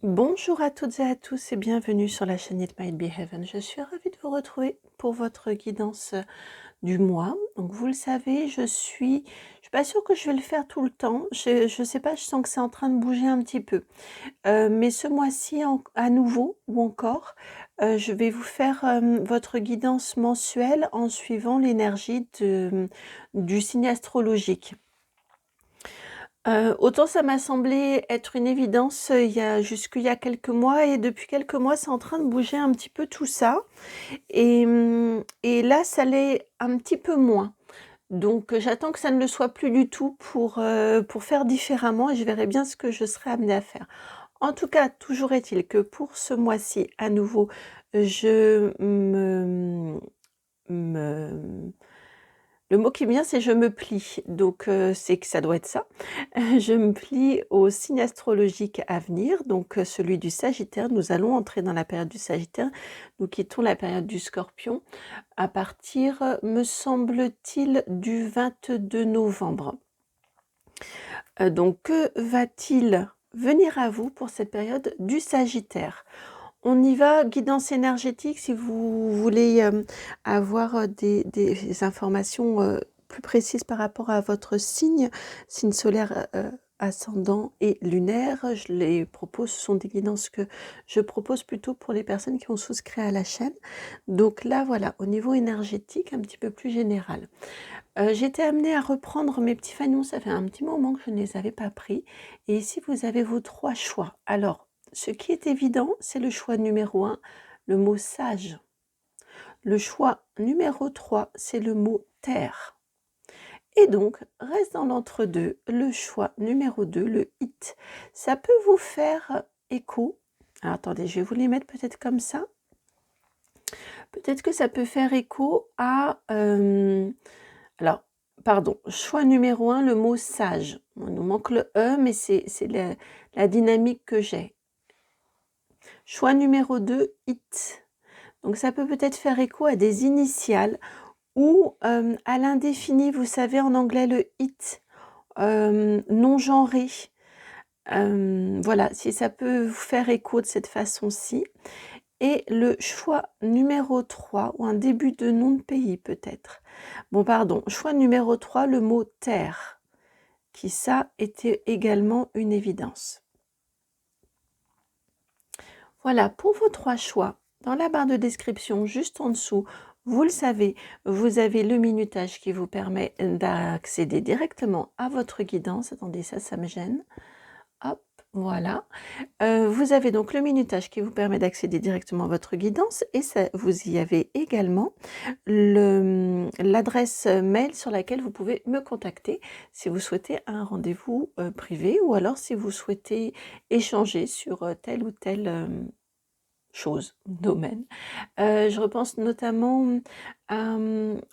Bonjour à toutes et à tous et bienvenue sur la chaîne It Might Be Heaven. Je suis ravie de vous retrouver pour votre guidance du mois. Donc vous le savez, je suis pas sûre que je vais le faire tout le temps. Je sais pas, je sens que c'est en train de bouger un petit peu. Mais ce mois-ci à nouveau ou encore, je vais vous faire votre guidance mensuelle en suivant l'énergie du signe astrologique. Autant ça m'a semblé être une évidence, jusqu'il y a quelques mois et depuis quelques mois, c'est en train de bouger un petit peu tout ça et là, ça l'est un petit peu moins. Donc j'attends que ça ne le soit plus du tout pour faire différemment et je verrai bien ce que je serai amenée à faire. En tout cas, toujours est-il que pour ce mois-ci, à nouveau, je me le mot qui me vient, c'est je me plie, donc c'est que ça doit être ça. Je me plie au signe astrologique à venir, donc celui du Sagittaire. Nous allons entrer dans la période du Sagittaire. Nous quittons la période du Scorpion à partir, me semble-t-il, du 22 novembre. Donc que va-t-il venir à vous pour cette période du Sagittaire? On y va, guidance énergétique, si vous voulez avoir des informations plus précises par rapport à votre signe solaire, ascendant et lunaire. Je les propose, ce sont des guidances que je propose plutôt pour les personnes qui ont souscrit à la chaîne. Donc là, voilà, au niveau énergétique, un petit peu plus général. J'étais amenée à reprendre mes petits fanions, ça fait un petit moment que je ne les avais pas pris. Et ici, vous avez vos 3 choix. Alors, ce qui est évident, c'est le choix numéro 1, le mot sage. Le choix numéro 3, c'est le mot terre. Et donc, reste dans l'entre-deux, le choix numéro 2, le hit. Ça peut vous faire écho. Alors, attendez, je vais vous les mettre peut-être comme ça. Peut-être que ça peut faire écho à... alors, pardon, choix numéro 1, le mot sage. Il nous manque le E, mais c'est la dynamique que j'ai. Choix numéro 2, it. Donc ça peut peut-être faire écho à des initiales ou à l'indéfini, vous savez, en anglais, le it, non genré. Voilà, si ça peut vous faire écho de cette façon-ci. Et le choix numéro 3, ou un début de nom de pays peut-être. Bon, pardon, choix numéro 3, le mot terre, qui ça était également une évidence. Voilà, pour vos 3 choix, dans la barre de description, juste en dessous, vous le savez, vous avez le minutage qui vous permet d'accéder directement à votre guidance. Attendez, ça me gêne. Hop, voilà. Vous avez donc le minutage qui vous permet d'accéder directement à votre guidance et ça, vous y avez également l'adresse mail sur laquelle vous pouvez me contacter si vous souhaitez un rendez-vous privé ou alors si vous souhaitez échanger sur telle ou telle chose, domaine. Je repense notamment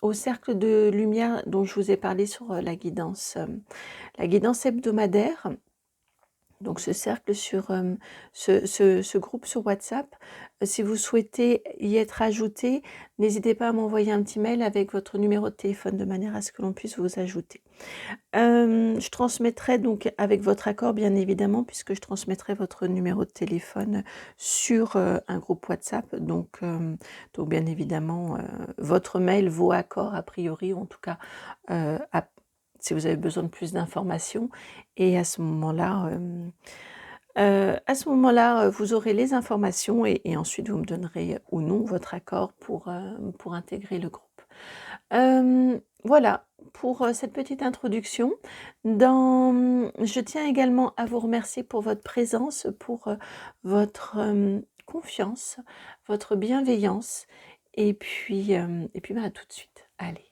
au cercle de lumière dont je vous ai parlé sur la guidance hebdomadaire. Donc ce cercle sur ce groupe sur WhatsApp, si vous souhaitez y être ajouté, n'hésitez pas à m'envoyer un petit mail avec votre numéro de téléphone de manière à ce que l'on puisse vous ajouter. Je transmettrai donc avec votre accord bien évidemment, puisque je transmettrai votre numéro de téléphone sur un groupe WhatsApp. Donc bien évidemment, votre mail, vos accords a priori, en tout cas, si vous avez besoin de plus d'informations. Et à ce moment-là, vous aurez les informations et ensuite vous me donnerez ou non votre accord pour intégrer le groupe. Voilà pour cette petite introduction. Je tiens également à vous remercier pour votre présence, pour votre confiance, votre bienveillance et puis à tout de suite. Allez.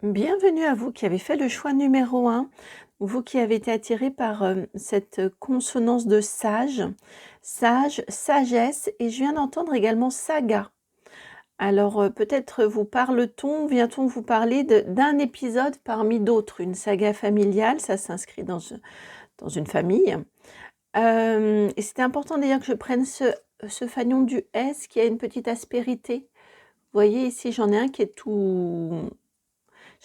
Bienvenue à vous qui avez fait le choix numéro 1, vous qui avez été attiré par cette consonance de sage, sagesse, et je viens d'entendre également saga. Alors peut-être vous vient-on vous parler d'un épisode parmi d'autres, une saga familiale, ça s'inscrit dans une famille. Et c'était important d'ailleurs que je prenne ce fanion du S qui a une petite aspérité. Vous voyez ici, j'en ai un qui est tout,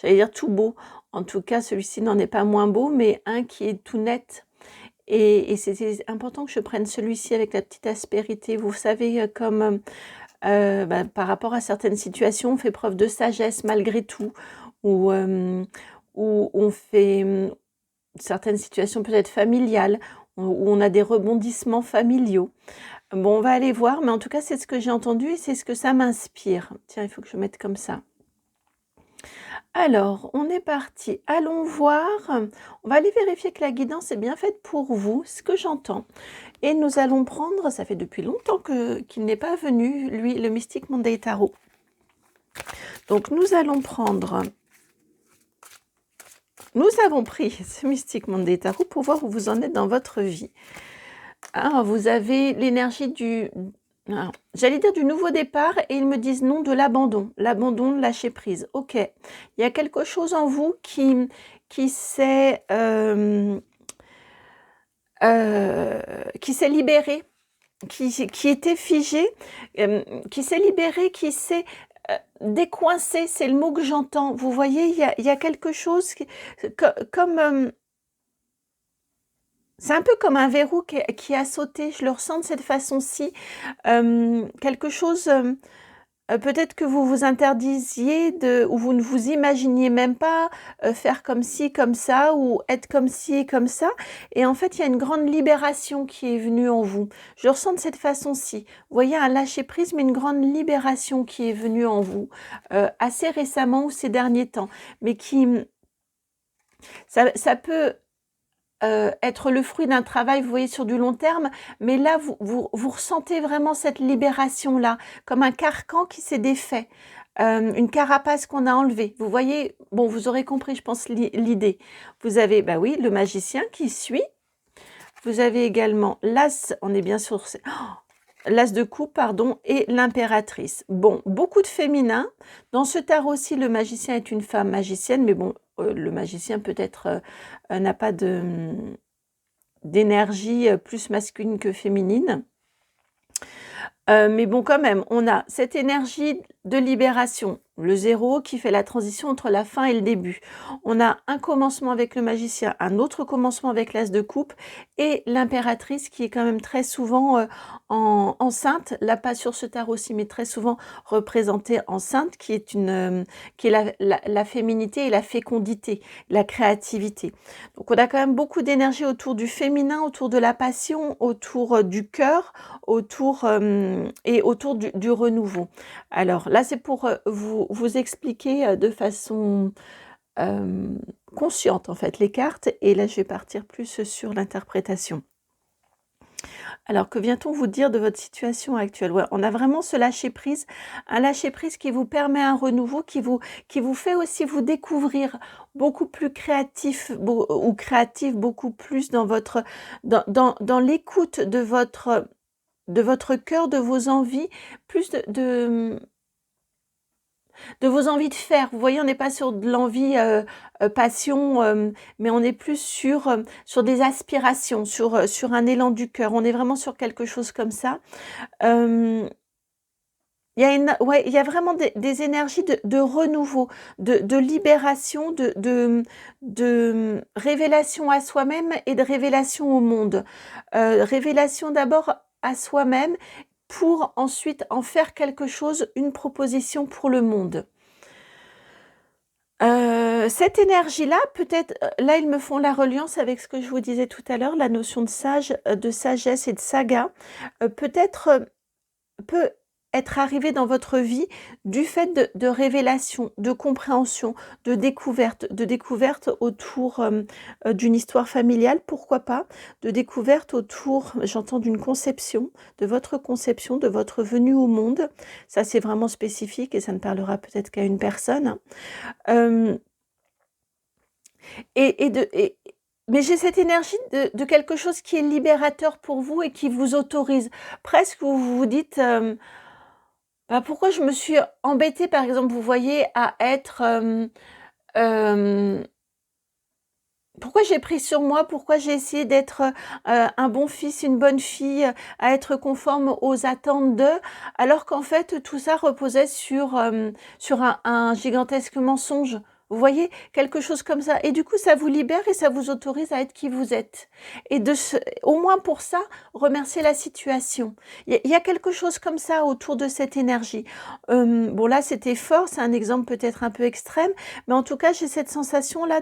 j'allais dire tout beau. En tout cas, celui-ci n'en est pas moins beau, mais un qui est tout net. Et c'était important que je prenne celui-ci avec la petite aspérité. Vous savez, comme par rapport à certaines situations, on fait preuve de sagesse malgré tout, ou où on fait certaines situations peut-être familiales, où on a des rebondissements familiaux. Bon, on va aller voir, mais en tout cas, c'est ce que j'ai entendu et c'est ce que ça m'inspire. Tiens, il faut que je mette comme ça. Alors, on est parti. Allons voir. On va aller vérifier que la guidance est bien faite pour vous, ce que j'entends. Et nous allons prendre, ça fait depuis longtemps qu'il n'est pas venu, lui, le Mystic Monday Tarot. Donc, nous allons prendre... Nous avons pris ce Mystic Monday Tarot pour voir où vous en êtes dans votre vie. Alors, vous avez l'énergie du... J'allais dire du nouveau départ et ils me disent non, de l'abandon, de lâcher prise. Ok, il y a quelque chose en vous qui s'est libéré, qui était figé, qui s'est libéré, qui s'est décoincé, c'est le mot que j'entends. Vous voyez, il y a quelque chose comme... c'est un peu comme un verrou qui a sauté, je le ressens de cette façon-ci. Quelque chose, peut-être que vous vous interdisiez, ou vous ne vous imaginiez même pas faire comme ci, comme ça, ou être comme ci et comme ça. Et en fait, il y a une grande libération qui est venue en vous. Je le ressens de cette façon-ci. Vous voyez, un lâcher-prise, mais une grande libération qui est venue en vous, assez récemment ou ces derniers temps. Mais qui... ça peut... être le fruit d'un travail, vous voyez, sur du long terme, mais là, vous ressentez vraiment cette libération-là, comme un carcan qui s'est défait, une carapace qu'on a enlevée. Vous voyez, bon, vous aurez compris, je pense, l'idée. Vous avez, bah oui, le magicien qui suit. Vous avez également l'as, on est bien sûr... l'as de coupe, pardon, et l'impératrice. Bon, beaucoup de féminin. Dans ce tarot-ci, le magicien est une femme magicienne, mais bon, le magicien peut-être n'a pas d'énergie plus masculine que féminine. Mais bon, quand même, on a cette énergie de libération, le 0 qui fait la transition entre la fin et le début. On a un commencement avec le magicien, un autre commencement avec l'as de coupe et l'impératrice qui est quand même très souvent enceinte, là pas sur ce tarot-ci, mais très souvent représentée enceinte, qui est la féminité et la fécondité, la créativité. Donc on a quand même beaucoup d'énergie autour du féminin, autour de la passion, autour du cœur, autour du renouveau. Alors là, c'est pour vous expliquer de façon consciente, en fait, les cartes. Et là, je vais partir plus sur l'interprétation. Alors, que vient-on vous dire de votre situation actuelle? Ouais, on a vraiment ce lâcher-prise, un lâcher-prise qui vous permet un renouveau, qui vous fait aussi vous découvrir beaucoup plus créatif ou créatif, beaucoup plus dans l'écoute de votre cœur, de vos envies, plus de vos envies de faire. Vous voyez, on n'est pas sur de l'envie passion, mais on est plus sur des aspirations, sur un élan du cœur. On est vraiment sur quelque chose comme ça. Il y a vraiment des énergies de renouveau, de libération, de révélation à soi-même et de révélation au monde. Révélation d'abord à soi-même pour ensuite en faire quelque chose, une proposition pour le monde. Cette énergie-là, peut-être, là, ils me font la reliance avec ce que je vous disais tout à l'heure, la notion de sagesse et de saga, peut-être, peut être arrivée dans votre vie du fait de révélation, de compréhension, de découverte autour d'une histoire familiale, pourquoi pas, de découverte autour, j'entends, d'une conception, de votre venue au monde. Ça, c'est vraiment spécifique et ça ne parlera peut-être qu'à une personne. Mais j'ai cette énergie de quelque chose qui est libérateur pour vous et qui vous autorise. Presque vous vous dites, pourquoi je me suis embêtée, par exemple, vous voyez, à être Pourquoi j'ai pris sur moi? Pourquoi j'ai essayé d'être, un bon fils, une bonne fille, à être conforme aux attentes d'eux, alors qu'en fait tout ça reposait sur un gigantesque mensonge? Vous voyez? Quelque chose comme ça et du coup ça vous libère et ça vous autorise à être qui vous êtes et de se au moins pour ça, remercier la situation. Il y a quelque chose comme ça autour de cette énergie. Bon là c'était fort, c'est un exemple peut-être un peu extrême, mais en tout cas j'ai cette sensation-là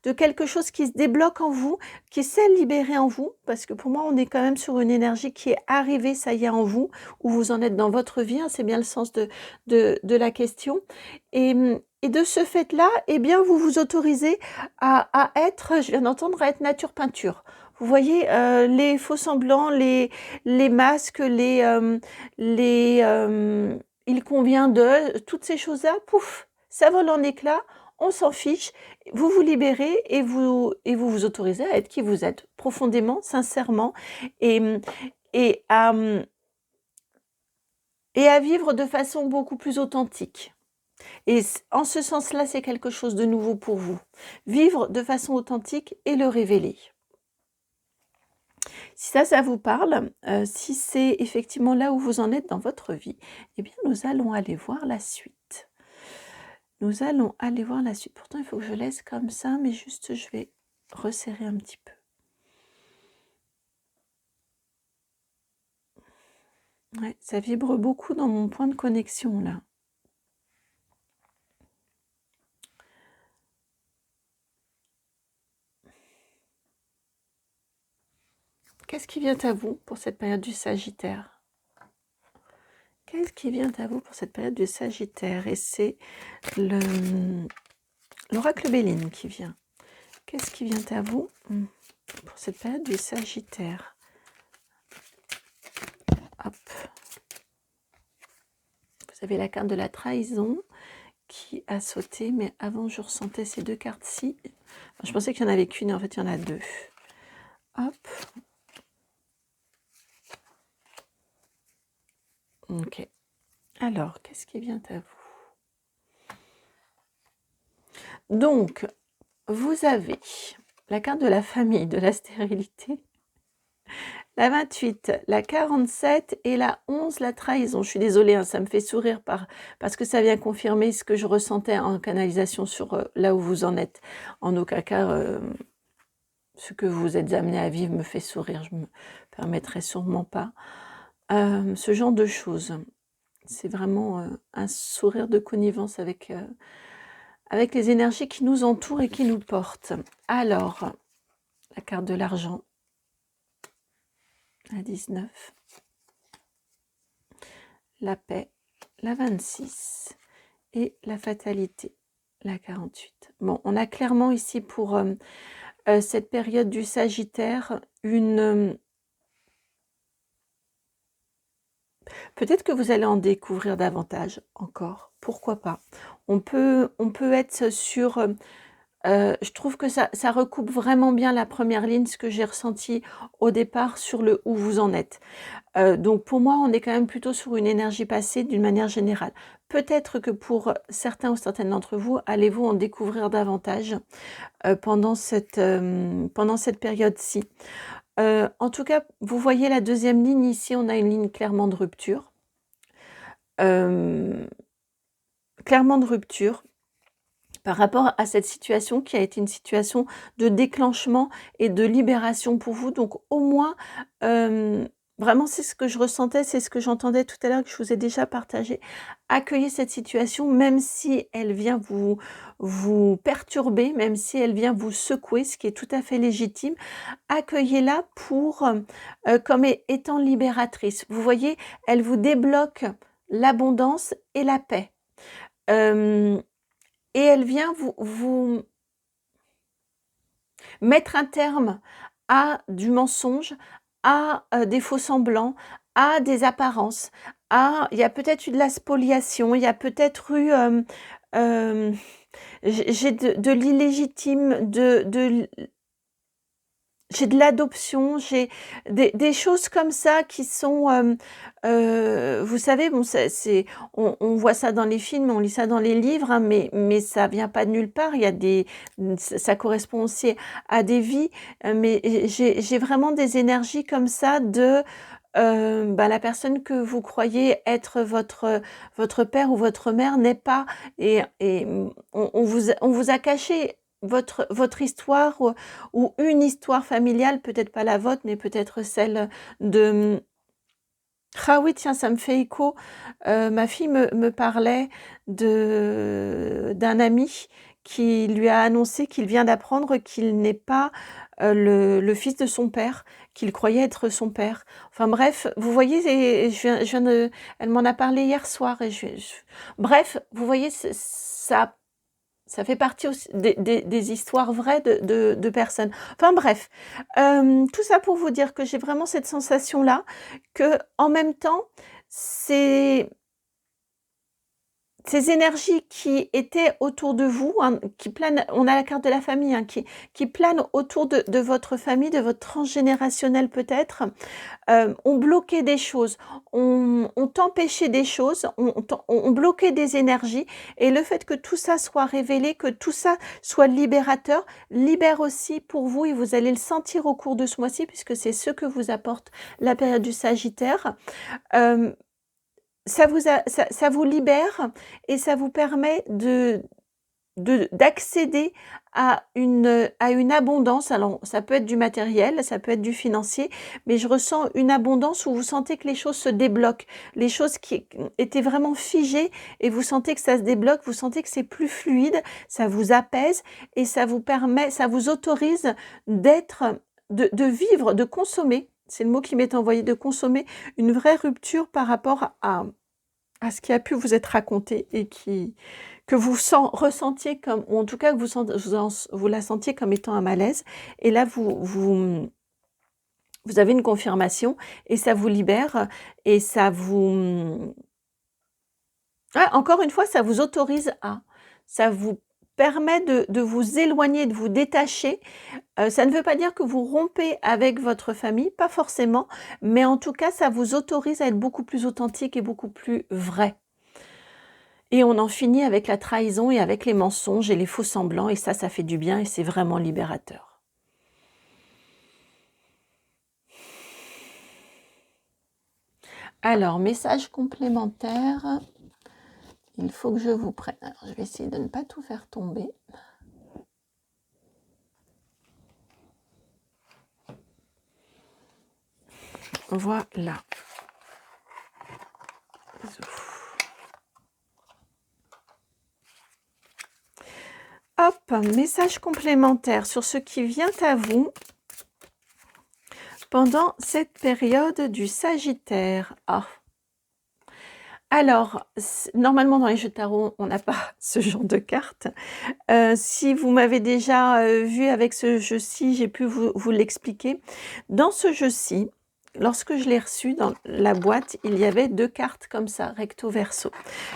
de quelque chose qui se débloque en vous, qui s'est libéré en vous, parce que pour moi, on est quand même sur une énergie qui est arrivée, ça y est, en vous, où vous en êtes dans votre vie, hein, c'est bien le sens de la question. Et de ce fait-là, eh bien, vous vous autorisez à être, je viens d'entendre, à être nature peinture. Vous voyez, les faux semblants, les masques, il convient de, toutes ces choses-là, pouf, ça vole en éclats, on s'en fiche, vous vous libérez et vous vous autorisez à être qui vous êtes, profondément, sincèrement, et, et, à, et à vivre de façon beaucoup plus authentique. Et en ce sens-là, c'est quelque chose de nouveau pour vous. Vivre de façon authentique et le révéler. Si ça vous parle, si c'est effectivement là où vous en êtes dans votre vie, eh bien, nous allons aller voir la suite. Nous allons aller voir la suite. Pourtant, il faut que je laisse comme ça, mais juste, je vais resserrer un petit peu. Ouais, ça vibre beaucoup dans mon point de connexion, là. Qu'est-ce qui vient à vous pour cette période du Sagittaire? Qu'est-ce qui vient à vous pour cette période du Sagittaire? Et c'est l'oracle Béline qui vient. Qu'est-ce qui vient à vous pour cette période du Sagittaire? Hop. Vous avez la carte de la trahison qui a sauté, mais avant je ressentais ces deux cartes-ci. Je pensais qu'il n'y en avait qu'une, en fait il y en a deux. Hop. Ok. Alors, qu'est-ce qui vient à vous? Donc, vous avez la carte de la famille, de la stérilité, la 28, la 47 et la 11, la trahison. Je suis désolée, hein, ça me fait sourire parce que ça vient confirmer ce que je ressentais en canalisation sur là où vous en êtes. En aucun cas, ce que vous êtes amené à vivre me fait sourire, je me permettrai sûrement pas. Ce genre de choses, c'est vraiment un sourire de connivence avec les énergies qui nous entourent et qui nous portent. Alors, la carte de l'argent, la 19, la paix, la 26 et la fatalité, la 48. Bon, on a clairement ici pour cette période du Sagittaire une... Peut-être que vous allez en découvrir davantage encore, pourquoi pas. On peut être sur... je trouve que ça recoupe vraiment bien la première ligne, ce que j'ai ressenti au départ sur le où vous en êtes. Donc pour moi, on est quand même plutôt sur une énergie passée d'une manière générale. Peut-être que pour certains ou certaines d'entre vous, allez-vous en découvrir davantage pendant cette période-ci. En tout cas, vous voyez la deuxième ligne ici, on a une ligne clairement de rupture. Clairement de rupture par rapport à cette situation qui a été une situation de déclenchement et de libération pour vous. Donc au moins, vraiment c'est ce que je ressentais, c'est ce que j'entendais tout à l'heure, que je vous ai déjà partagé. Accueillez cette situation, même si elle vient vous perturber, même si elle vient vous secouer, ce qui est tout à fait légitime. Accueillez-la comme étant libératrice. Vous voyez, elle vous débloque l'abondance et la paix. Et elle vient vous mettre un terme à du mensonge, à des faux semblants, à des apparences, il y a peut-être eu de la spoliation, il y a peut-être eu, j'ai de l'illégitime, j'ai de l'adoption, j'ai des choses comme ça qui sont, vous savez, bon, on voit ça dans les films, on lit ça dans les livres, hein, mais ça vient pas de nulle part. Il y a ça correspond aussi à des vies, mais j'ai vraiment des énergies comme ça de, bah, la personne que vous croyez être votre père ou votre mère n'est pas, et on vous a caché votre histoire, ou une histoire familiale, peut-être pas la vôtre, mais peut-être celle de... Ah oui, tiens, ça me fait écho. Ma fille me parlait d'un ami qui lui a annoncé qu'il vient d'apprendre qu'il n'est pas le fils de son père, qu'il croyait être son père. Enfin bref, vous voyez, elle m'en a parlé hier soir. Bref, vous voyez, ça fait partie aussi des histoires vraies de personnes. Enfin bref, tout ça pour vous dire que j'ai vraiment cette sensation-là, que en même temps, c'est ces énergies qui étaient autour de vous, hein, qui planent, on a la carte de la famille, hein, qui planent autour de votre famille, de votre transgénérationnel peut-être, ont bloqué des choses, ont empêché des choses, ont bloqué des énergies, et le fait que tout ça soit révélé, que tout ça soit libérateur, libère aussi pour vous, et vous allez le sentir au cours de ce mois-ci, puisque c'est ce que vous apporte la période du Sagittaire. Ça vous libère, et ça vous permet d'accéder à une abondance. Alors, ça peut être du matériel, ça peut être du financier, mais je ressens une abondance où vous sentez que les choses se débloquent, les choses qui étaient vraiment figées, et vous sentez que ça se débloque, vous sentez que c'est plus fluide, ça vous apaise, et ça vous autorise de vivre, de consommer. C'est le mot qui m'est envoyé, de consommer une vraie rupture par rapport à ce qui a pu vous être raconté, et que vous ressentiez comme, ou en tout cas que vous la sentiez comme étant un malaise. Et là, vous avez une confirmation, et ça vous libère, et ça vous... Ouais, encore une fois, ça vous autorise ça vous permet de vous éloigner, de vous détacher. Ça ne veut pas dire que vous rompez avec votre famille, pas forcément, mais en tout cas, ça vous autorise à être beaucoup plus authentique et beaucoup plus vrai. Et on en finit avec la trahison et avec les mensonges et les faux semblants, et ça fait du bien, et c'est vraiment libérateur. Alors, message complémentaire. Il faut que je vous prenne. Alors, je vais essayer de ne pas tout faire tomber. Voilà. Hop, message complémentaire sur ce qui vient à vous pendant cette période du Sagittaire. Alors, normalement dans les jeux de tarot, on n'a pas ce genre de cartes. Si vous m'avez déjà vu avec ce jeu-ci, j'ai pu vous l'expliquer. Dans ce jeu-ci, lorsque je l'ai reçu dans la boîte, il y avait 2 cartes comme ça, recto verso.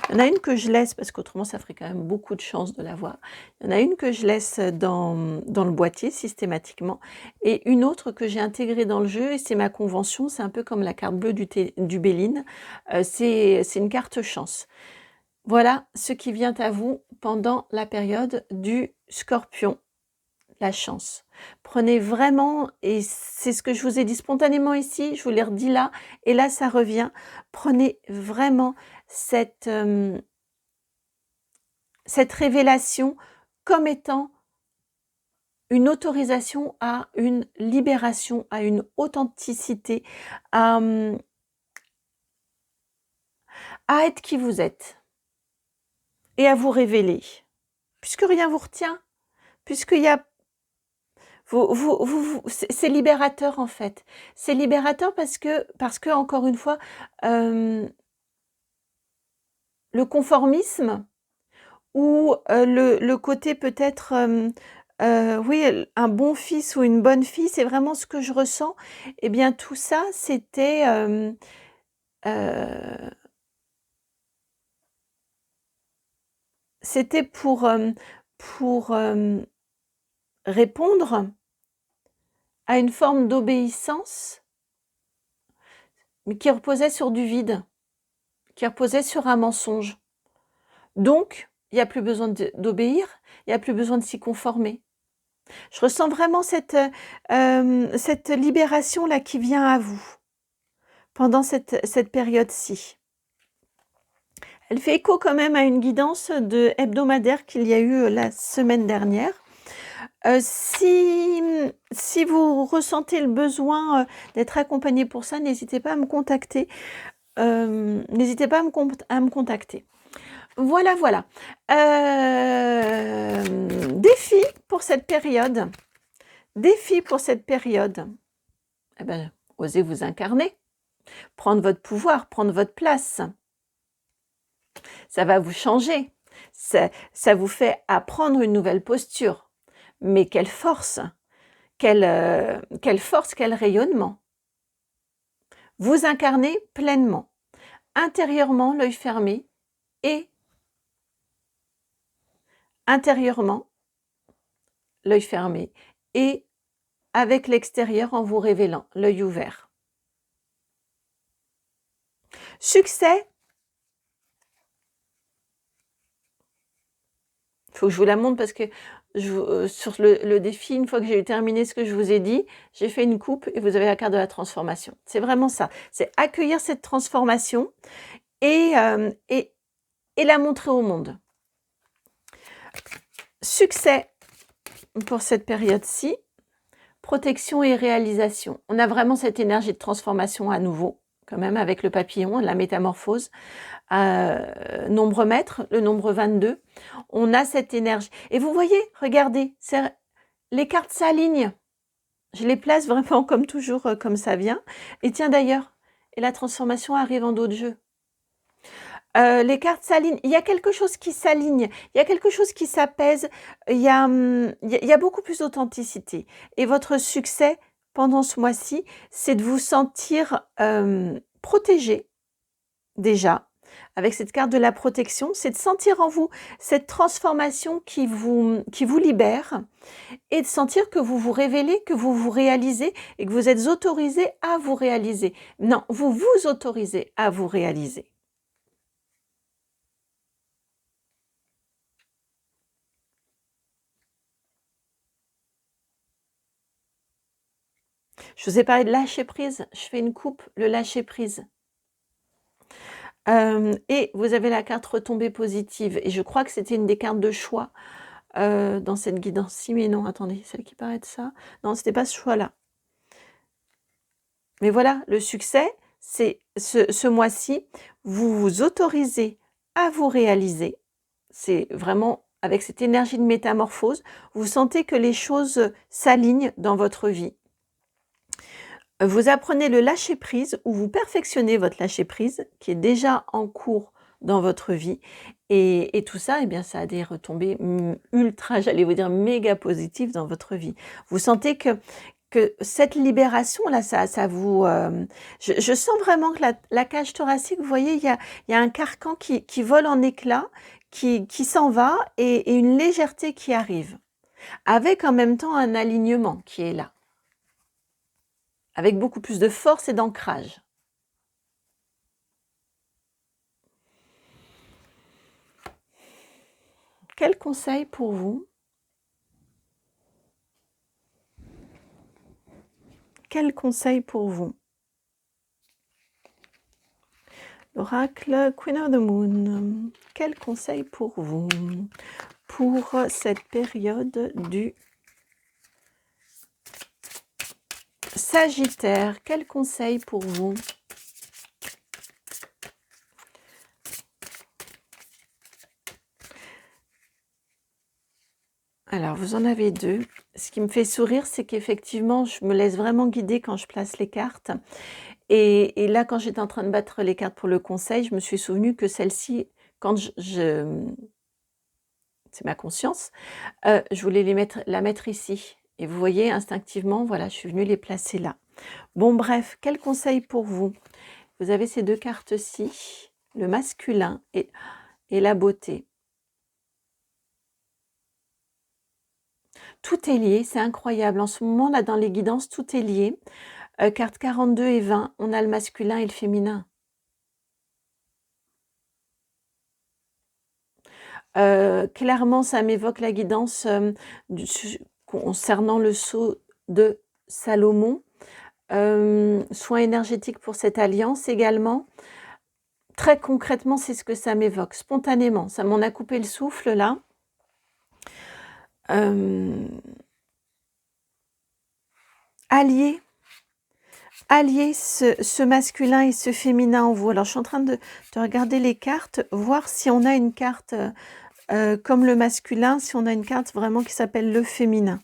Il y en a une que je laisse, parce qu'autrement ça ferait quand même beaucoup de chance de l'avoir. Il y en a une que je laisse dans le boîtier systématiquement, et une autre que j'ai intégrée dans le jeu, et c'est ma convention. C'est un peu comme la carte bleue du Béline. C'est une carte chance. Voilà ce qui vient à vous pendant la période du Scorpion, la chance. Prenez vraiment, et c'est ce que je vous ai dit spontanément ici, je vous l'ai redit là, et là ça revient, prenez vraiment cette révélation comme étant une autorisation à une libération, à une authenticité, à être qui vous êtes, et à vous révéler, puisque rien vous retient, puisqu'il y a... c'est libérateur en fait. C'est libérateur parce que encore une fois, le conformisme, ou le côté peut-être, oui, un bon fils ou une bonne fille, c'est vraiment ce que je ressens. Eh bien, tout ça, c'était pour répondre à une forme d'obéissance, mais qui reposait sur du vide, qui reposait sur un mensonge. Donc, il n'y a plus besoin d'obéir, il n'y a plus besoin de s'y conformer. Je ressens vraiment cette libération-là qui vient à vous pendant cette période-ci. Elle fait écho quand même à une guidance hebdomadaire qu'il y a eu la semaine dernière. Si vous ressentez le besoin d'être accompagné pour ça, n'hésitez pas à me contacter. N'hésitez pas à me contacter. Voilà, voilà. Défi pour cette période. Défi pour cette période. Eh ben, osez vous incarner. Prendre votre pouvoir, prendre votre place. Ça va vous changer. Ça vous fait apprendre une nouvelle posture. Mais quelle force, quelle force, quel rayonnement. Vous incarnez pleinement, intérieurement, l'œil fermé, et intérieurement, l'œil fermé, et avec l'extérieur en vous révélant, l'œil ouvert. Succès. Il faut que je vous la montre parce que sur le défi, une fois que j'ai eu terminé ce que je vous ai dit, j'ai fait une coupe et vous avez la carte de la transformation. C'est vraiment ça. C'est accueillir cette transformation et la montrer au monde. Succès pour cette période-ci, protection et réalisation. On a vraiment cette énergie de transformation à nouveau, quand même, avec le papillon, la métamorphose. Nombre maître, le nombre 22, on a cette énergie. Et vous voyez, regardez, les cartes s'alignent. Je les place vraiment comme toujours, comme ça vient. Et tiens d'ailleurs, et la transformation arrive en dos de jeu. Les cartes s'alignent. Il y a quelque chose qui s'aligne. Il y a quelque chose qui s'apaise. Il y a beaucoup plus d'authenticité. Et votre succès pendant ce mois-ci, c'est de vous sentir protégé déjà. Avec cette carte de la protection, c'est de sentir en vous cette transformation qui vous libère et de sentir que vous vous révélez, que vous vous réalisez et que vous êtes autorisé à vous réaliser. Non, vous vous autorisez à vous réaliser. Je vous ai parlé de lâcher prise, je fais une coupe, le lâcher prise. Et vous avez la carte retombée positive. Et je crois que c'était une des cartes de choix dans cette guidance-ci. Mais non, attendez, celle qui paraît de ça. Non, c'était pas ce choix-là. Mais voilà, le succès, c'est ce mois-ci, vous vous autorisez à vous réaliser. C'est vraiment avec cette énergie de métamorphose, vous sentez que les choses s'alignent dans votre vie. Vous apprenez le lâcher-prise ou vous perfectionnez votre lâcher-prise qui est déjà en cours dans votre vie. Et tout ça, eh bien, ça a des retombées ultra, j'allais vous dire, méga positives dans votre vie. Vous sentez que cette libération-là, ça vous... je sens vraiment que la cage thoracique, vous voyez, il y a un carcan qui vole en éclats, qui s'en va et une légèreté qui arrive. Avec en même temps un alignement qui est là. Avec beaucoup plus de force et d'ancrage. Quel conseil pour vous? Quel conseil pour vous? L'oracle Queen of the Moon. Quel conseil pour vous? Pour cette période du Sagittaire, quel conseil pour vous? Alors, vous en avez deux. Ce qui me fait sourire, c'est qu'effectivement, je me laisse vraiment guider quand je place les cartes. Et là, quand j'étais en train de battre les cartes pour le conseil, je me suis souvenu que celle-ci, quand c'est ma conscience, je voulais la mettre ici. Et vous voyez, instinctivement, voilà, je suis venue les placer là. Bon, bref, quel conseil pour vous? Vous avez ces deux cartes-ci, le masculin et la beauté. Tout est lié, c'est incroyable. En ce moment, là, dans les guidances, tout est lié. Carte 42 et 20, on a le masculin et le féminin. Clairement, ça m'évoque la guidance concernant le sceau de Salomon. Soins énergétiques pour cette alliance également. Très concrètement, c'est ce que ça m'évoque, spontanément. Ça m'en a coupé le souffle, là. Allier ce masculin et ce féminin en vous. Alors, je suis en train de regarder les cartes, voir si on a une carte comme le masculin, si on a une carte vraiment qui s'appelle le féminin.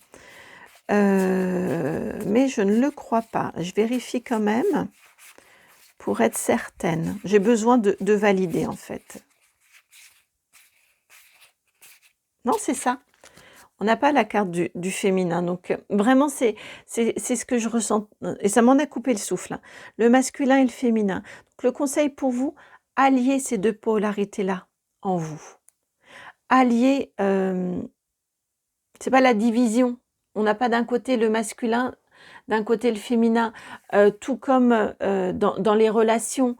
Mais je ne le crois pas. Je vérifie quand même pour être certaine. J'ai besoin de valider, en fait. Non, c'est ça. On n'a pas la carte du féminin. Donc, vraiment, c'est ce que je ressens. Et ça m'en a coupé le souffle. Hein. Le masculin et le féminin. Donc, le conseil pour vous, alliez ces deux polarités-là en vous. Alliez, c'est pas la division. On n'a pas d'un côté le masculin, d'un côté le féminin. Tout comme dans les relations,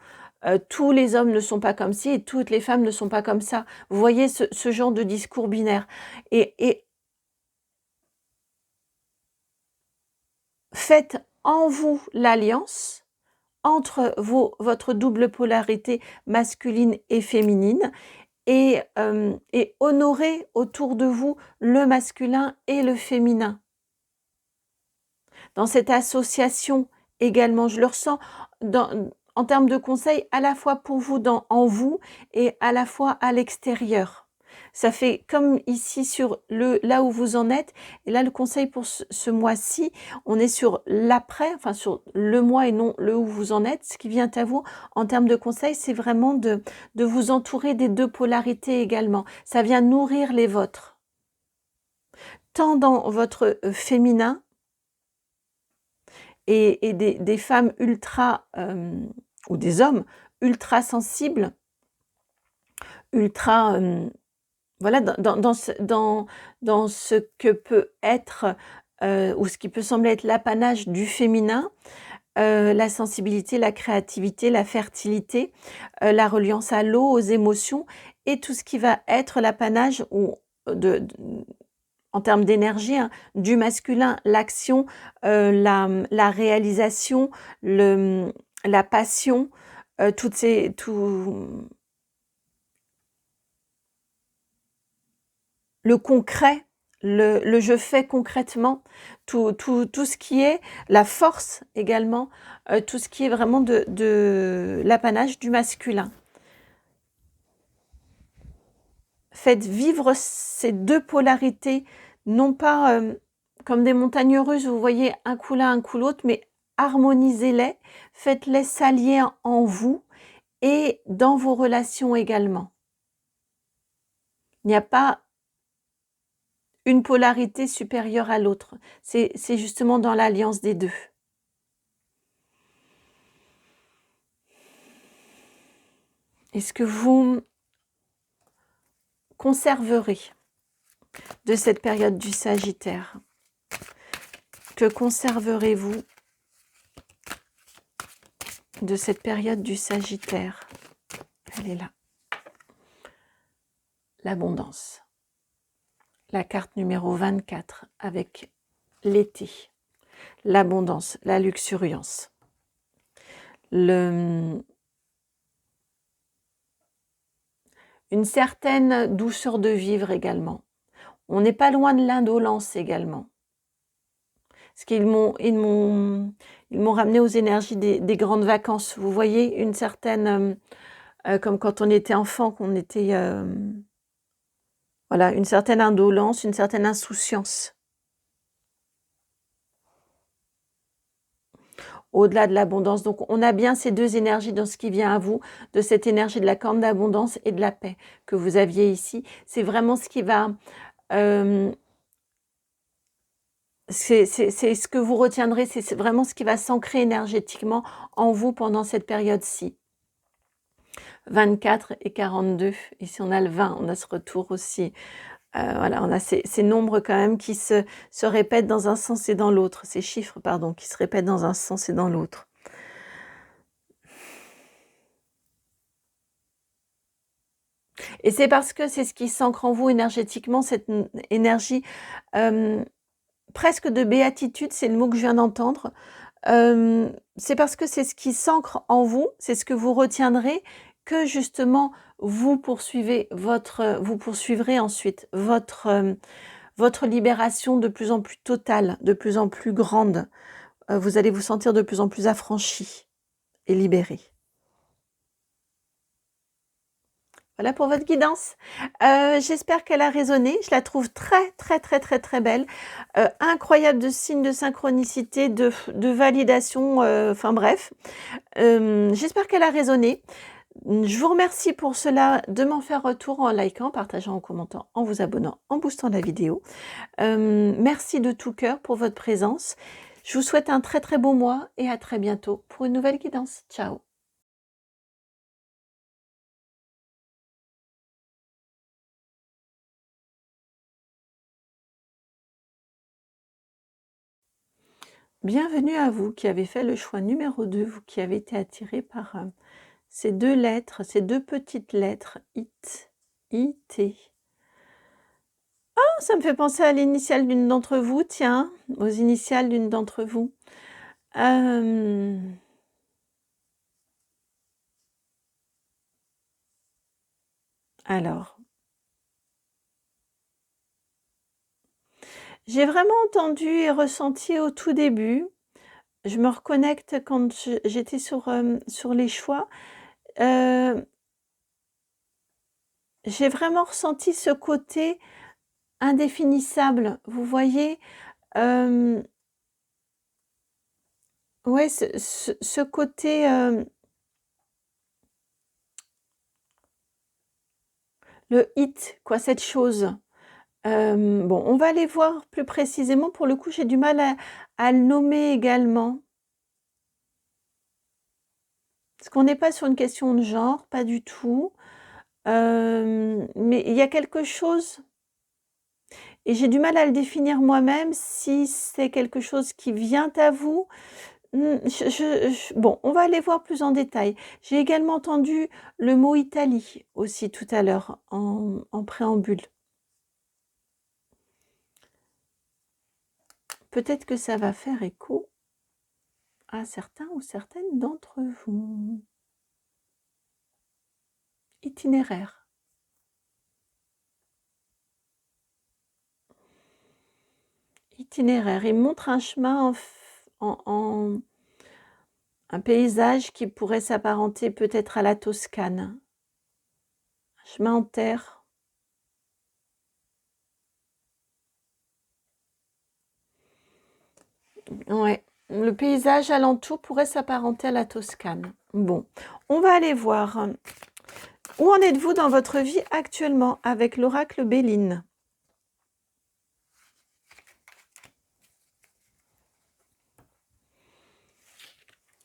tous les hommes ne sont pas comme ci et toutes les femmes ne sont pas comme ça. Vous voyez ce genre de discours binaire. Et faites en vous l'alliance entre votre double polarité masculine et féminine et honorez autour de vous le masculin et le féminin. Dans cette association également, je le ressens en termes de conseils à la fois pour vous en vous et à la fois à l'extérieur. Ça fait comme ici sur là où vous en êtes. Et là, le conseil pour ce mois-ci, on est sur l'après, enfin sur le mois et non le où vous en êtes. Ce qui vient à vous en termes de conseils, c'est vraiment de vous entourer des deux polarités également. Ça vient nourrir les vôtres. Tant dans votre féminin et des femmes ultra, ou des hommes ultra sensibles, ultra... voilà, dans ce que peut être, ou ce qui peut sembler être l'apanage du féminin, la sensibilité, la créativité, la fertilité, la reliance à l'eau, aux émotions, et tout ce qui va être l'apanage en termes d'énergie, hein, du masculin, l'action, la réalisation, la passion, le concret, le je fais concrètement, tout ce qui est la force également, tout ce qui est vraiment de l'apanage du masculin. Faites vivre ces deux polarités, non pas comme des montagnes russes, vous voyez, un coup l'un, un coup l'autre, mais harmonisez-les, faites-les s'allier en vous et dans vos relations également. Il n'y a pas une polarité supérieure à l'autre. C'est justement dans l'alliance des deux. Est-ce que vous conserverez de cette période du Sagittaire? Que conserverez-vous de cette période du Sagittaire? Elle est là. L'abondance. La carte numéro 24 avec l'été. L'abondance, la luxuriance. Une certaine douceur de vivre également. On n'est pas loin de l'indolence également. Parce qu'ils m'ont ramené aux énergies des grandes vacances. Vous voyez, une certaine, comme quand on était enfant, qu'on était, voilà, une certaine indolence, une certaine insouciance. Au-delà de l'abondance. Donc, on a bien ces deux énergies dans ce qui vient à vous, de cette énergie de la corne d'abondance et de la paix que vous aviez ici. C'est vraiment ce qui va... c'est ce que vous retiendrez, c'est vraiment ce qui va s'ancrer énergétiquement en vous pendant cette période-ci. 24 et 42. Ici, on a le 20, on a ce retour aussi Voilà, on a ces nombres quand même qui se répètent dans un sens et dans l'autre, ces chiffres, pardon, qui se répètent dans un sens et dans l'autre. Et c'est parce que c'est ce qui s'ancre en vous énergétiquement, cette énergie presque de béatitude, c'est le mot que je viens d'entendre. C'est parce que c'est ce qui s'ancre en vous, c'est ce que vous retiendrez, que justement vous poursuivrez ensuite votre libération de plus en plus totale, de plus en plus grande. Vous allez vous sentir de plus en plus affranchi et libéré. Voilà pour votre guidance. J'espère qu'elle a résonné. Je la trouve très, très, très, très, très belle. Incroyable de signes de synchronicité, de validation, enfin bref. J'espère qu'elle a résonné. Je vous remercie pour cela de m'en faire retour en likant, en partageant, en commentant, en vous abonnant, en boostant la vidéo. Merci de tout cœur pour votre présence. Je vous souhaite un très, très beau mois et à très bientôt pour une nouvelle guidance. Ciao. Bienvenue à vous qui avez fait le choix numéro 2, vous qui avez été attiré par ces 2 lettres, ces 2 petites lettres IT, IT. Oh, ça me fait penser à l'initiale d'une d'entre vous, tiens, aux initiales d'une d'entre vous. Alors, j'ai vraiment entendu et ressenti au tout début, je me reconnecte quand j'étais sur les choix, heu, j'ai vraiment ressenti ce côté indéfinissable, vous voyez? Ouais, ce côté, le hit, quoi, cette chose. Bon, on va aller voir plus précisément. Pour le coup, j'ai du mal à le nommer également. Parce qu'on n'est pas sur une question de genre, pas du tout. Mais il y a quelque chose et j'ai du mal à le définir moi-même, si c'est quelque chose qui vient à vous. Bon, on va aller voir plus en détail. J'ai également entendu le mot Italie aussi tout à l'heure en préambule. Peut-être que ça va faire écho à certains ou certaines d'entre vous. Itinéraire. Itinéraire. Il montre un chemin un paysage qui pourrait s'apparenter peut-être à la Toscane. Un chemin en terre. Ouais. Le paysage alentour pourrait s'apparenter à la Toscane. Bon, on va aller voir. Où en êtes-vous dans votre vie actuellement avec l'oracle Béline?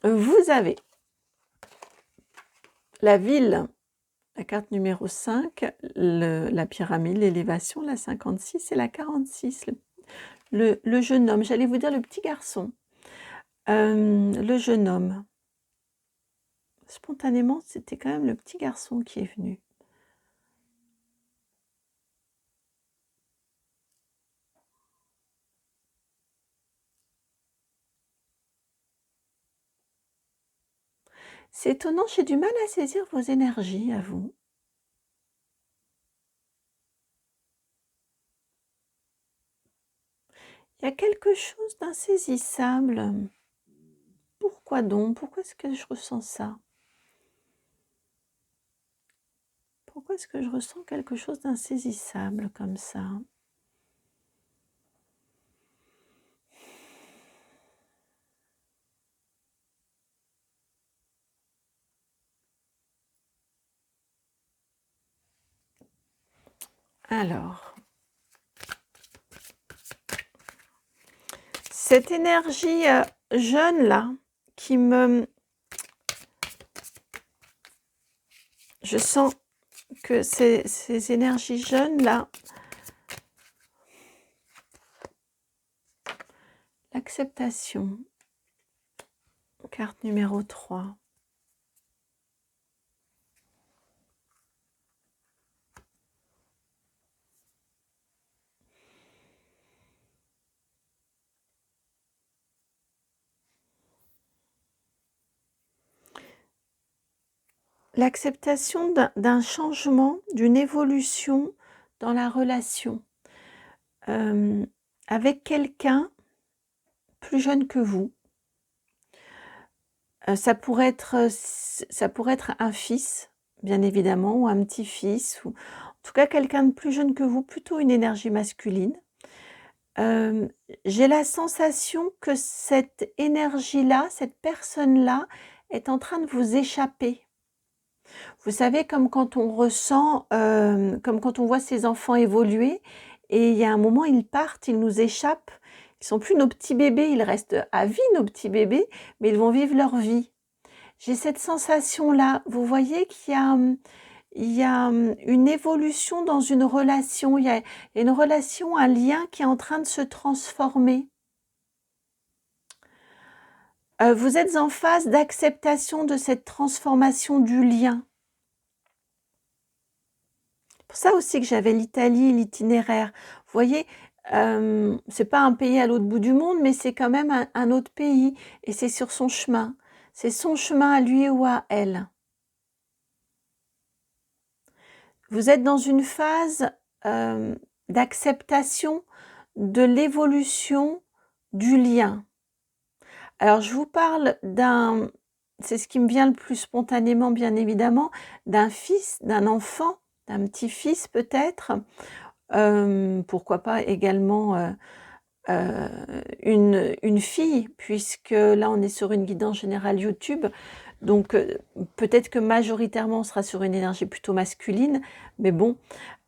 Vous avez la ville, la carte numéro 5, la pyramide, l'élévation, la 56 et la 46. Le jeune homme, j'allais vous dire le petit garçon. Le jeune homme. Spontanément, c'était quand même le petit garçon qui est venu. C'est étonnant, j'ai du mal à saisir vos énergies, à vous. Il y a quelque chose d'insaisissable. Pourquoi donc? Pourquoi est-ce que je ressens ça? Pourquoi est-ce que je ressens quelque chose d'insaisissable comme ça? Alors, cette énergie jeune là, qui me... Je sens que ces énergies jeunes là Acceptation. Carte numéro 3. L'acceptation d'un changement, d'une évolution dans la relation avec quelqu'un plus jeune que vous. Ça pourrait être un fils, bien évidemment, ou un petit-fils, ou en tout cas quelqu'un de plus jeune que vous, plutôt une énergie masculine. J'ai la sensation que cette énergie-là, cette personne-là est en train de vous échapper. Vous savez, comme quand on ressent, comme quand on voit ses enfants évoluer et il y a un moment, ils partent, ils nous échappent. Ils sont plus nos petits bébés, ils restent à vie nos petits bébés, mais ils vont vivre leur vie. J'ai cette sensation-là. Vous voyez qu'il y a une évolution dans une relation. Il y a une relation, un lien qui est en train de se transformer. Vous êtes en phase d'acceptation de cette transformation du lien. C'est pour ça aussi que j'avais l'Italie, l'itinéraire. Vous voyez, c'est pas un pays à l'autre bout du monde, mais c'est quand même un autre pays et c'est sur son chemin. C'est son chemin à lui ou à elle. Vous êtes dans une phase d'acceptation de l'évolution du lien. Alors, je vous parle c'est ce qui me vient le plus spontanément, bien évidemment, d'un fils, d'un enfant, d'un petit-fils peut-être. Pourquoi pas également une fille, puisque là, on est sur une guidance générale YouTube. Donc, peut-être que majoritairement, on sera sur une énergie plutôt masculine, mais bon,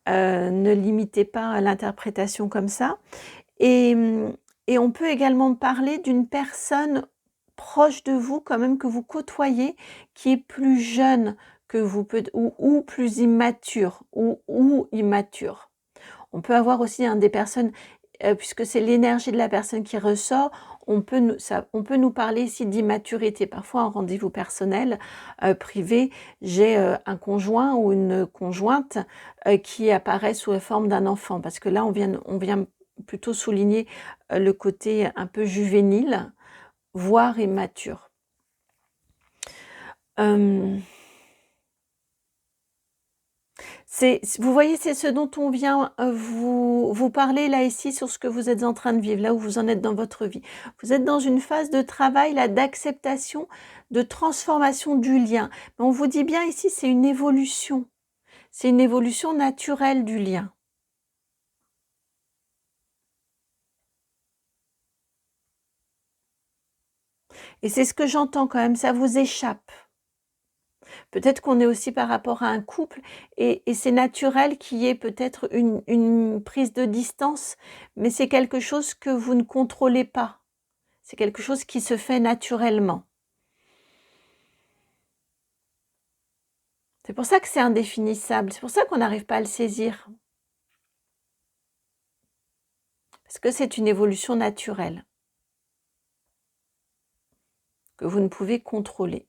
ne limitez pas l'interprétation comme ça. Et on peut également parler d'une personne proche de vous, quand même, que vous côtoyez, qui est plus jeune que vous, ou plus immature, ou immature. On peut avoir aussi des personnes, puisque c'est l'énergie de la personne qui ressort, on peut nous parler ici d'immaturité. Parfois, en rendez-vous personnel, privé, j'ai un conjoint ou une conjointe qui apparaît sous la forme d'un enfant. Parce que là, on vient plutôt souligner le côté un peu juvénile, voire immature. Vous voyez, c'est ce dont on vient vous parler là ici sur ce que vous êtes en train de vivre, là où vous en êtes dans votre vie. Vous êtes dans une phase de travail là d'acceptation, de transformation du lien. Mais on vous dit bien ici, c'est une évolution. C'est une évolution naturelle du lien. Et c'est ce que j'entends quand même, ça vous échappe. Peut-être qu'on est aussi par rapport à un couple et c'est naturel qu'il y ait peut-être une prise de distance, mais c'est quelque chose que vous ne contrôlez pas. C'est quelque chose qui se fait naturellement. C'est pour ça que c'est indéfinissable, c'est pour ça qu'on n'arrive pas à le saisir. Parce que c'est une évolution naturelle que vous ne pouvez contrôler.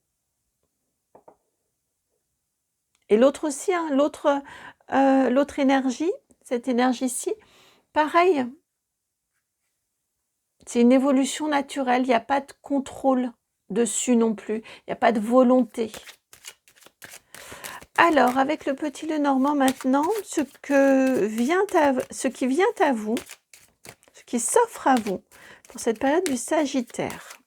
Et l'autre aussi, hein, l'autre énergie, cette énergie-ci, pareil. C'est une évolution naturelle, il n'y a pas de contrôle dessus non plus, il n'y a pas de volonté. Alors, avec le petit Lenormand maintenant, ce qui vient à vous, ce qui s'offre à vous pour cette période du Sagittaire.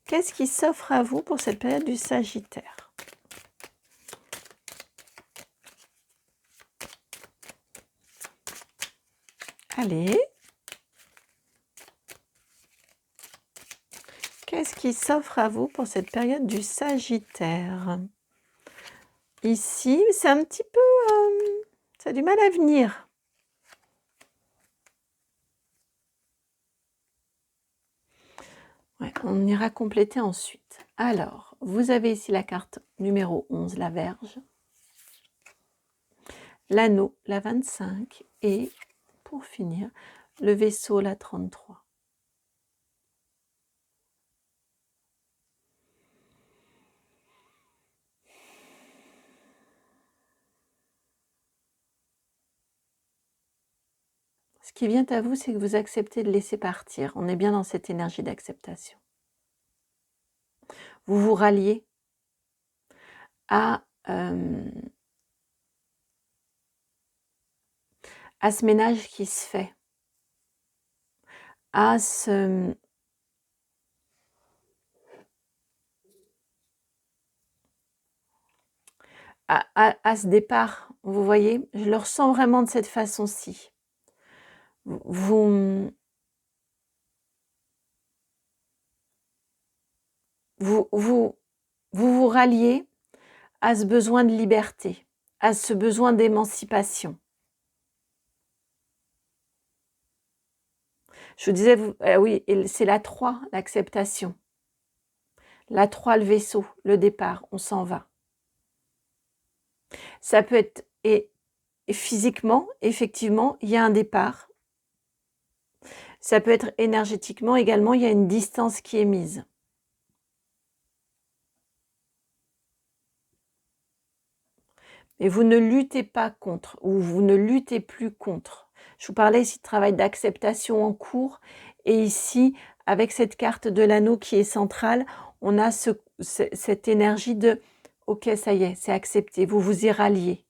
Qu'est-ce qui s'offre à vous pour cette période du Sagittaire? Allez. Qu'est-ce qui s'offre à vous pour cette période du Sagittaire? Ici, c'est un petit peu... ça a du mal à venir. Ouais, on ira compléter ensuite. Alors, vous avez ici la carte numéro 11, la Vierge. L'anneau, la 25. Et, pour finir, le vaisseau, la 33. Ce qui vient à vous, c'est que vous acceptez de laisser partir. On est bien dans cette énergie d'acceptation. Vous vous ralliez à ce ménage qui se fait, à ce départ. Vous voyez, je le ressens vraiment de cette façon-ci. Vous vous ralliez à ce besoin de liberté, à ce besoin d'émancipation. Je vous disais, oui, c'est la 3, l'acceptation. La 3, le vaisseau, le départ, on s'en va. Ça peut être, et physiquement, effectivement, il y a un départ. Ça peut être énergétiquement également, il y a une distance qui est mise. Et vous ne luttez pas contre, ou vous ne luttez plus contre. Je vous parlais ici de travail d'acceptation en cours, et ici, avec cette carte de l'anneau qui est centrale, on a cette énergie de « ok, ça y est, c'est accepté », vous vous y ralliez.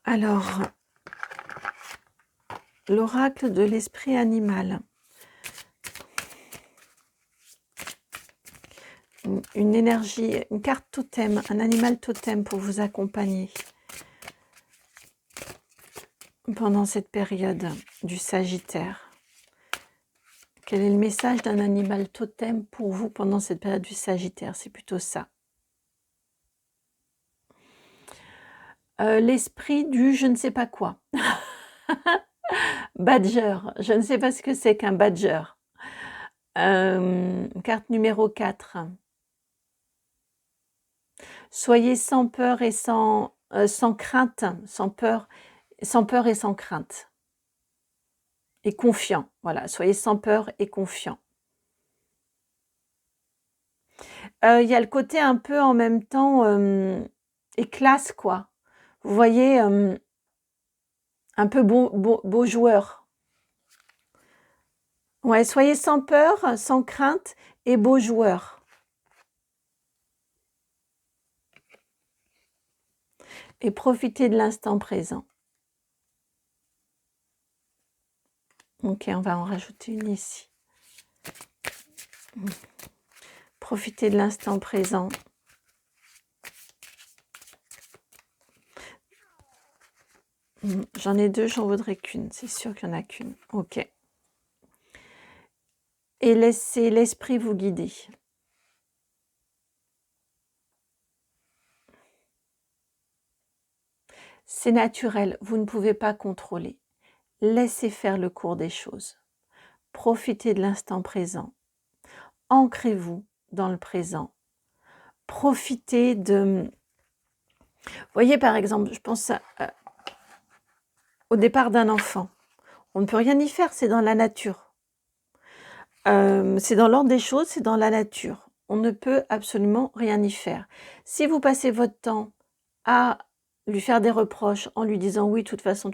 Alors, l'oracle de l'esprit animal. Une énergie, une carte totem, un animal totem pour vous accompagner pendant cette période du Sagittaire. Quel est le message d'un animal totem pour vous pendant cette période du Sagittaire? C'est plutôt ça. L'esprit du je ne sais pas quoi. Badger, je ne sais pas ce que c'est qu'un badger. Carte numéro 4. Soyez sans peur et sans crainte, sans peur et sans crainte. Et confiant, voilà, soyez sans peur et confiant. Il y a le côté un peu en même temps et classe, quoi. Vous voyez, un peu beau joueur. Ouais, soyez sans peur, sans crainte et beau joueur. Et profitez de l'instant présent. Ok, on va en rajouter une ici. Profitez de l'instant présent. J'en ai 2, j'en voudrais qu'une. C'est sûr qu'il n'y en a qu'une. Ok. Et laissez l'esprit vous guider. C'est naturel, vous ne pouvez pas contrôler. Laissez faire le cours des choses. Profitez de l'instant présent. Ancrez-vous dans le présent. Profitez de... Vous voyez, par exemple, je pense au départ d'un enfant. On ne peut rien y faire, c'est dans la nature. C'est dans l'ordre des choses, c'est dans la nature. On ne peut absolument rien y faire. Si vous passez votre temps à lui faire des reproches en lui disant « oui, de toute façon,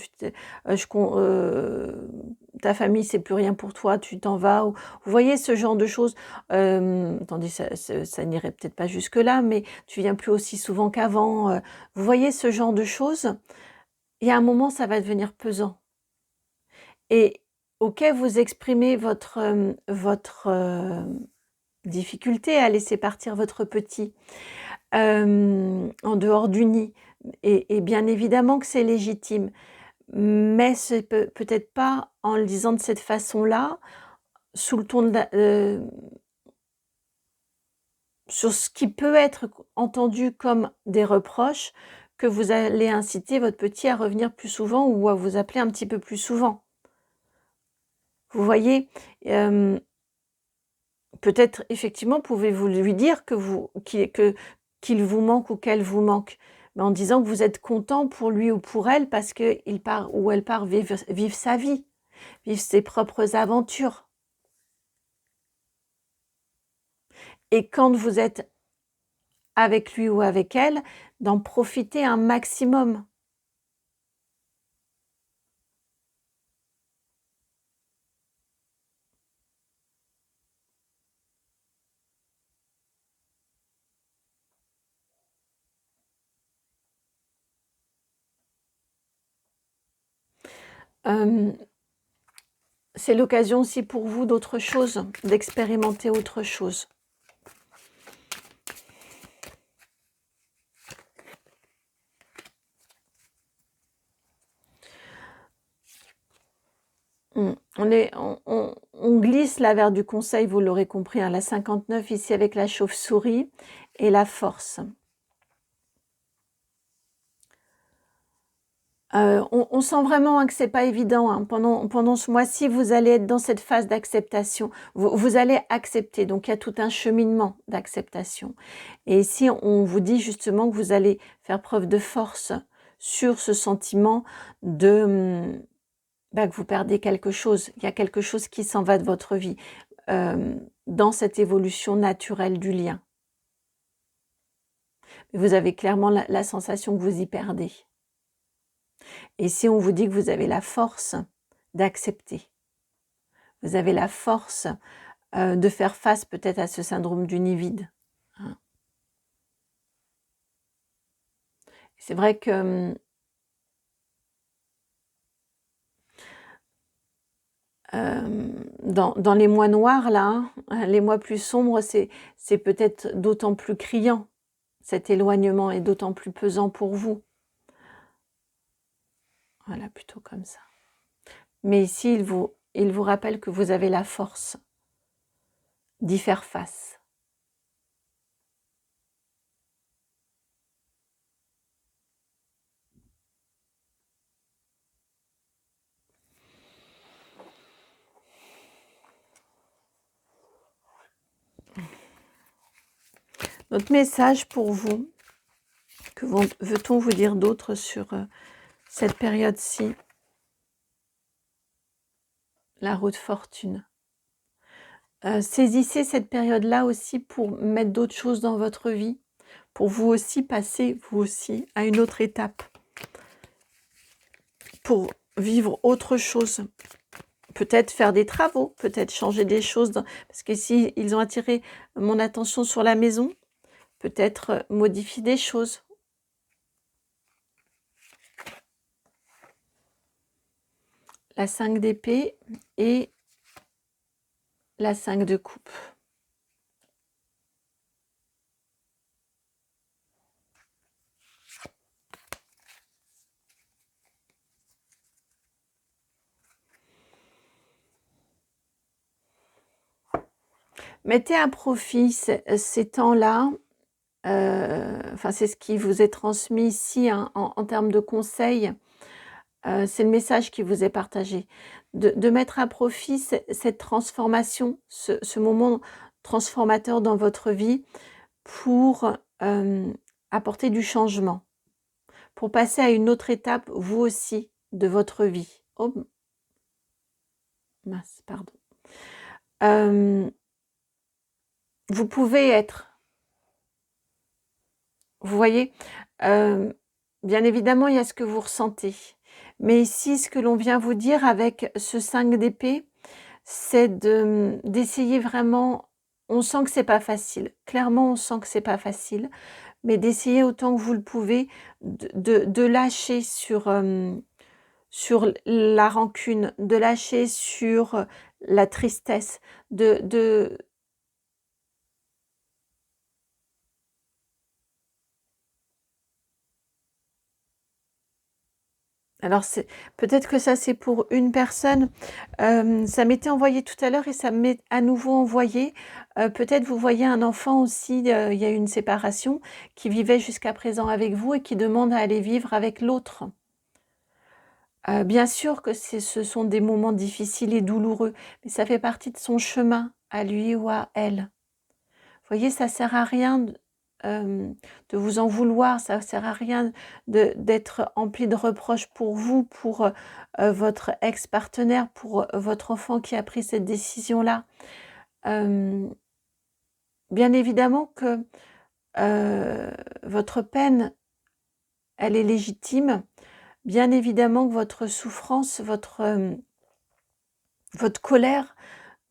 ta famille, c'est plus rien pour toi, tu t'en vas ». Vous voyez ce genre de choses. Attendez, ça n'irait peut-être pas jusque-là, mais tu viens plus aussi souvent qu'avant. Vous voyez ce genre de choses. Il y a un moment, ça va devenir pesant. Et ok, vous exprimez votre difficulté à laisser partir votre petit en dehors du nid. Et bien évidemment que c'est légitime, mais c'est peut-être pas en le disant de cette façon-là, sous le ton de sur ce qui peut être entendu comme des reproches, que vous allez inciter votre petit à revenir plus souvent ou à vous appeler un petit peu plus souvent. Vous voyez? Peut-être effectivement pouvez-vous lui dire qu'il vous manque ou qu'elle vous manque, mais en disant que vous êtes content pour lui ou pour elle parce qu'il part ou elle part vivre sa vie, vivre ses propres aventures. Et quand vous êtes avec lui ou avec elle, d'en profiter un maximum. C'est l'occasion aussi pour vous d'autre chose, d'expérimenter autre chose. On glisse là vers du conseil, vous l'aurez compris, hein, la 59 ici avec la chauve-souris et la force. On sent vraiment hein, que c'est pas évident. Hein. Pendant ce mois-ci, vous allez être dans cette phase d'acceptation. Vous allez accepter. Donc, il y a tout un cheminement d'acceptation. Et ici, on vous dit justement que vous allez faire preuve de force sur ce sentiment de que vous perdez quelque chose. Il y a quelque chose qui s'en va de votre vie dans cette évolution naturelle du lien. Vous avez clairement la sensation que vous y perdez. Et si on vous dit que vous avez la force d'accepter, vous avez la force de faire face peut-être à ce syndrome du nid vide. Hein. C'est vrai que dans les mois noirs, là, hein, les mois plus sombres, c'est peut-être d'autant plus criant. Cet éloignement est d'autant plus pesant pour vous. Voilà, plutôt comme ça. Mais ici, il vous rappelle que vous avez la force d'y faire face. Notre message pour vous, que veut-on vous dire d'autre sur cette période-ci? La roue de fortune. Saisissez cette période-là aussi pour mettre d'autres choses dans votre vie, pour vous aussi passer, vous aussi, à une autre étape, pour vivre autre chose. Peut-être faire des travaux, peut-être changer des choses, parce qu'ici, ils ont attiré mon attention sur la maison, peut-être modifier des choses. La 5 d'épée et la 5 de coupe. Mettez à profit ces temps-là, enfin c'est ce qui vous est transmis ici hein, en termes de conseils, c'est le message qui vous est partagé, de mettre à profit cette transformation, ce moment transformateur dans votre vie pour apporter du changement, pour passer à une autre étape, vous aussi, de votre vie. Oh, mince, pardon. Vous pouvez être, vous voyez, bien évidemment, il y a ce que vous ressentez. Mais ici, ce que l'on vient vous dire avec ce 5 d'épée, c'est d'essayer vraiment, on sent que c'est pas facile. Clairement, on sent que c'est pas facile. Mais d'essayer autant que vous le pouvez de lâcher sur la rancune, de lâcher sur la tristesse, Alors, peut-être que ça, c'est pour une personne. Ça m'était envoyé tout à l'heure et ça m'est à nouveau envoyé. Peut-être vous voyez un enfant aussi, il y a eu une séparation, qui vivait jusqu'à présent avec vous et qui demande à aller vivre avec l'autre. Bien sûr que ce sont des moments difficiles et douloureux, mais ça fait partie de son chemin, à lui ou à elle. Vous voyez, ça sert à rien de vous en vouloir, ça sert à rien d'être empli de reproches pour vous, pour votre ex-partenaire, pour votre enfant qui a pris cette décision-là. Bien évidemment que votre peine, elle est légitime. Bien évidemment que votre souffrance, votre colère,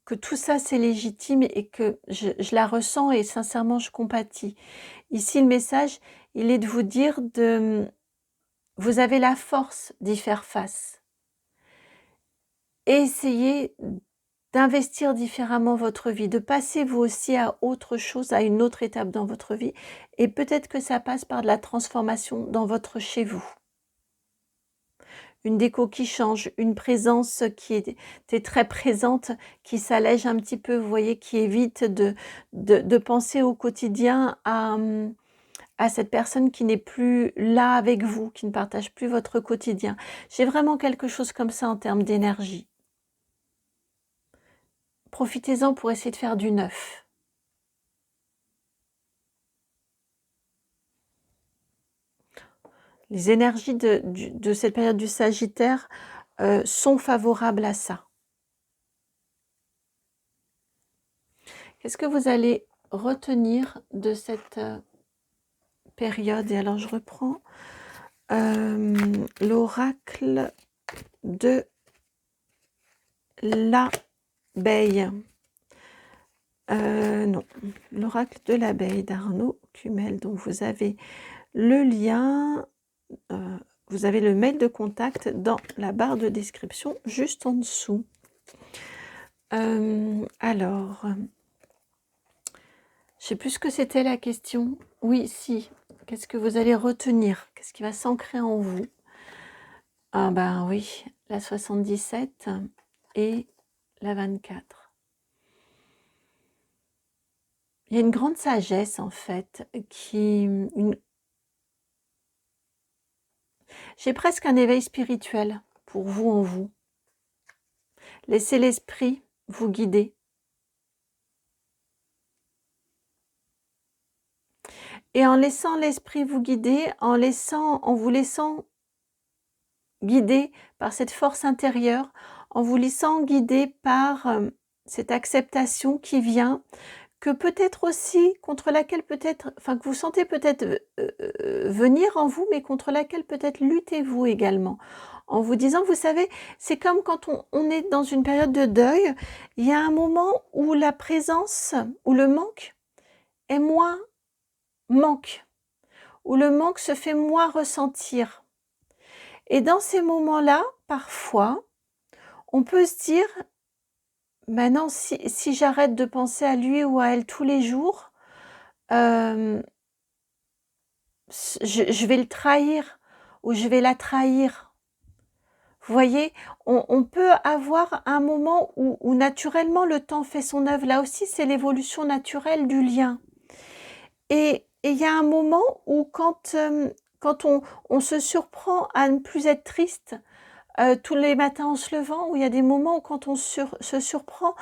que tout ça c'est légitime et que je la ressens et sincèrement je compatis. Ici le message, il est de vous dire vous avez la force d'y faire face. Et essayez d'investir différemment votre vie, de passer vous aussi à autre chose, à une autre étape dans votre vie. Et peut-être que ça passe par de la transformation dans votre chez vous. Une déco qui change, une présence qui était très présente, qui s'allège un petit peu, vous voyez, qui évite de penser au quotidien à cette personne qui n'est plus là avec vous, qui ne partage plus votre quotidien. J'ai vraiment quelque chose comme ça en termes d'énergie. Profitez-en pour essayer de faire du neuf. Les énergies de cette période du Sagittaire sont favorables à ça. Qu'est-ce que vous allez retenir de cette période? Et alors je reprends l'oracle de l'abeille. Non, l'oracle de l'abeille d'Arnaud Cumel. Donc vous avez le lien, vous avez le mail de contact dans la barre de description juste en dessous. Alors, je sais plus ce que c'était la question. Oui, si. Qu'est-ce que vous allez retenir? Qu'est-ce qui va s'ancrer en vous? Ah ben oui, la 77 et la 24. Il y a une grande sagesse en fait j'ai presque un éveil spirituel pour vous en vous. Laissez l'esprit vous guider. Et en laissant l'esprit vous guider, en vous laissant guider par cette force intérieure, en vous laissant guider par cette acceptation qui vient, que peut-être aussi, contre laquelle peut-être, enfin que vous sentez peut-être venir en vous, mais contre laquelle peut-être luttez-vous également. En vous disant, vous savez, c'est comme quand on est dans une période de deuil, il y a un moment où la présence, où le manque est moins manque, où le manque se fait moins ressentir. Et dans ces moments-là, parfois, on peut se dire, maintenant, si j'arrête de penser à lui ou à elle tous les jours, je vais le trahir ou je vais la trahir. Vous voyez, on peut avoir un moment où naturellement le temps fait son œuvre. Là aussi, c'est l'évolution naturelle du lien. Et il y a un moment où quand on se surprend à ne plus être triste tous les matins en se levant, où il y a des moments où quand on se surprend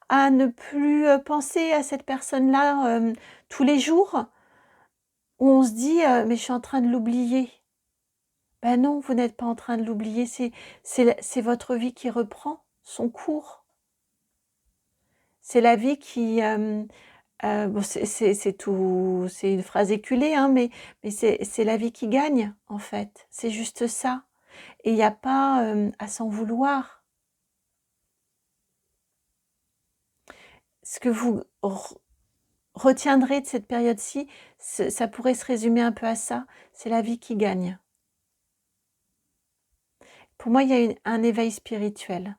à ne plus penser à cette personne-là tous les jours, où on se dit mais je suis en train de l'oublier. Ben non, vous n'êtes pas en train de l'oublier, c'est votre vie qui reprend son cours. C'est la vie qui... bon, c'est tout, c'est une phrase éculée, hein, mais c'est la vie qui gagne, en fait. C'est juste ça. Et il n'y a pas à s'en vouloir. Ce que vous retiendrez de cette période-ci, ça pourrait se résumer un peu à ça. C'est la vie qui gagne. Pour moi, il y a un éveil spirituel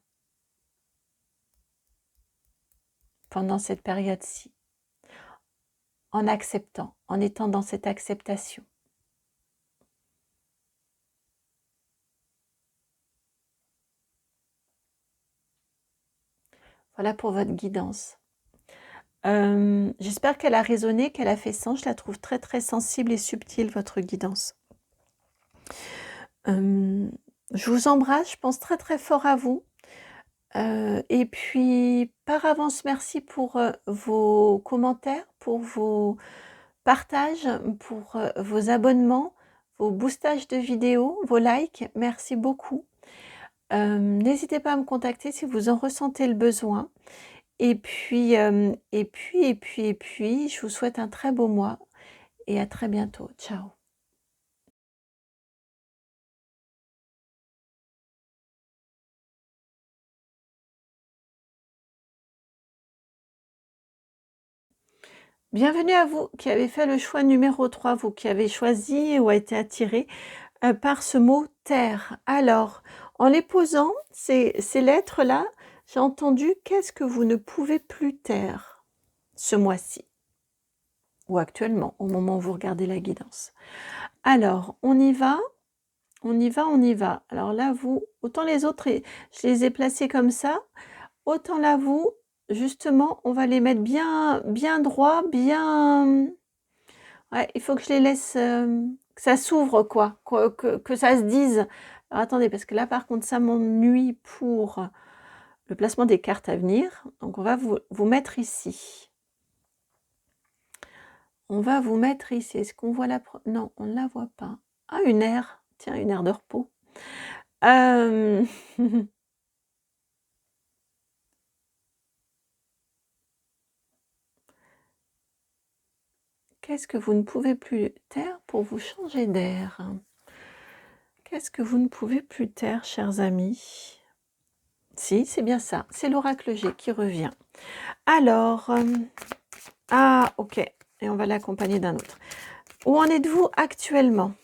pendant cette période-ci. En acceptant, en étant dans cette acceptation. Voilà pour votre guidance. J'espère qu'elle a résonné, qu'elle a fait sens. Je la trouve très très sensible et subtile, votre guidance. Je vous embrasse, je pense très très fort à vous. Et puis, par avance, merci pour vos commentaires, pour vos partages, pour vos abonnements, vos boostages de vidéos, vos likes. Merci beaucoup. N'hésitez pas à me contacter si vous en ressentez le besoin. Et puis, je vous souhaite un très beau mois et à très bientôt. Ciao. Bienvenue à vous qui avez fait le choix numéro 3, vous qui avez choisi ou a été attiré par ce mot « terre ». Alors, en les posant, ces lettres-là, j'ai entendu « qu'est-ce que vous ne pouvez plus taire ce mois-ci » ou actuellement, au moment où vous regardez la guidance. Alors, on y va, on y va, on y va. Alors là, vous, autant les autres, je les ai placés comme ça, autant là, vous, justement, on va les mettre bien, bien droit, bien... Ouais, il faut que je les laisse, que ça s'ouvre, quoi, que ça se dise. Alors attendez, parce que là, par contre, ça m'ennuie pour le placement des cartes à venir. Donc, on va vous mettre ici. On va vous mettre ici. Est-ce qu'on voit la... Non, on ne la voit pas. Ah, une aire. Tiens, une aire de repos. Qu'est-ce que vous ne pouvez plus taire pour vous changer d'air? Qu'est-ce que vous ne pouvez plus taire, chers amis? Si, c'est bien ça. C'est l'oracle G qui revient. Alors, ah, ok. Et on va l'accompagner d'un autre. Où en êtes-vous actuellement?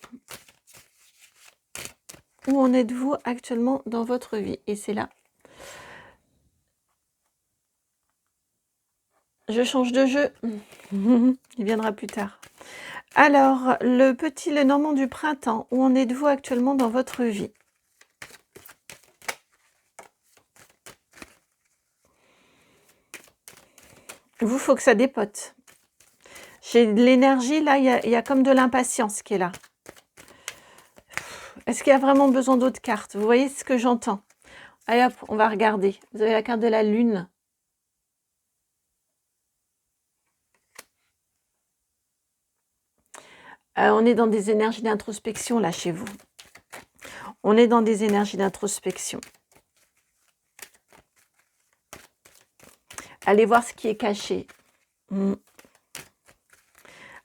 Où en êtes-vous actuellement dans votre vie? Et c'est là. Je change de jeu. Il viendra plus tard. Alors, le Normand du printemps, où en êtes-vous actuellement dans votre vie? Vous, faut que ça dépote. J'ai de l'énergie, là, il y a comme de l'impatience qui est là. Est-ce qu'il y a vraiment besoin d'autres cartes? Vous voyez ce que j'entends? Allez hop, on va regarder. Vous avez la carte de la lune. On est dans des énergies d'introspection, là, chez vous. On est dans des énergies d'introspection. Allez voir ce qui est caché.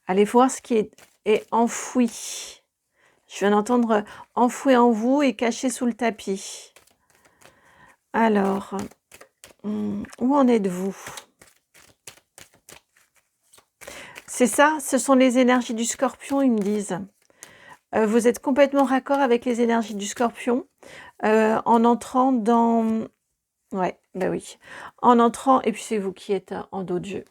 Allez voir ce qui est enfoui. Je viens d'entendre enfoui en vous et caché sous le tapis. Alors, où en êtes-vous? C'est ça, ce sont les énergies du scorpion, ils me disent. Vous êtes complètement raccord avec les énergies du scorpion en entrant dans... Ouais, bah oui. En entrant, et puis c'est vous qui êtes en dos de jeu,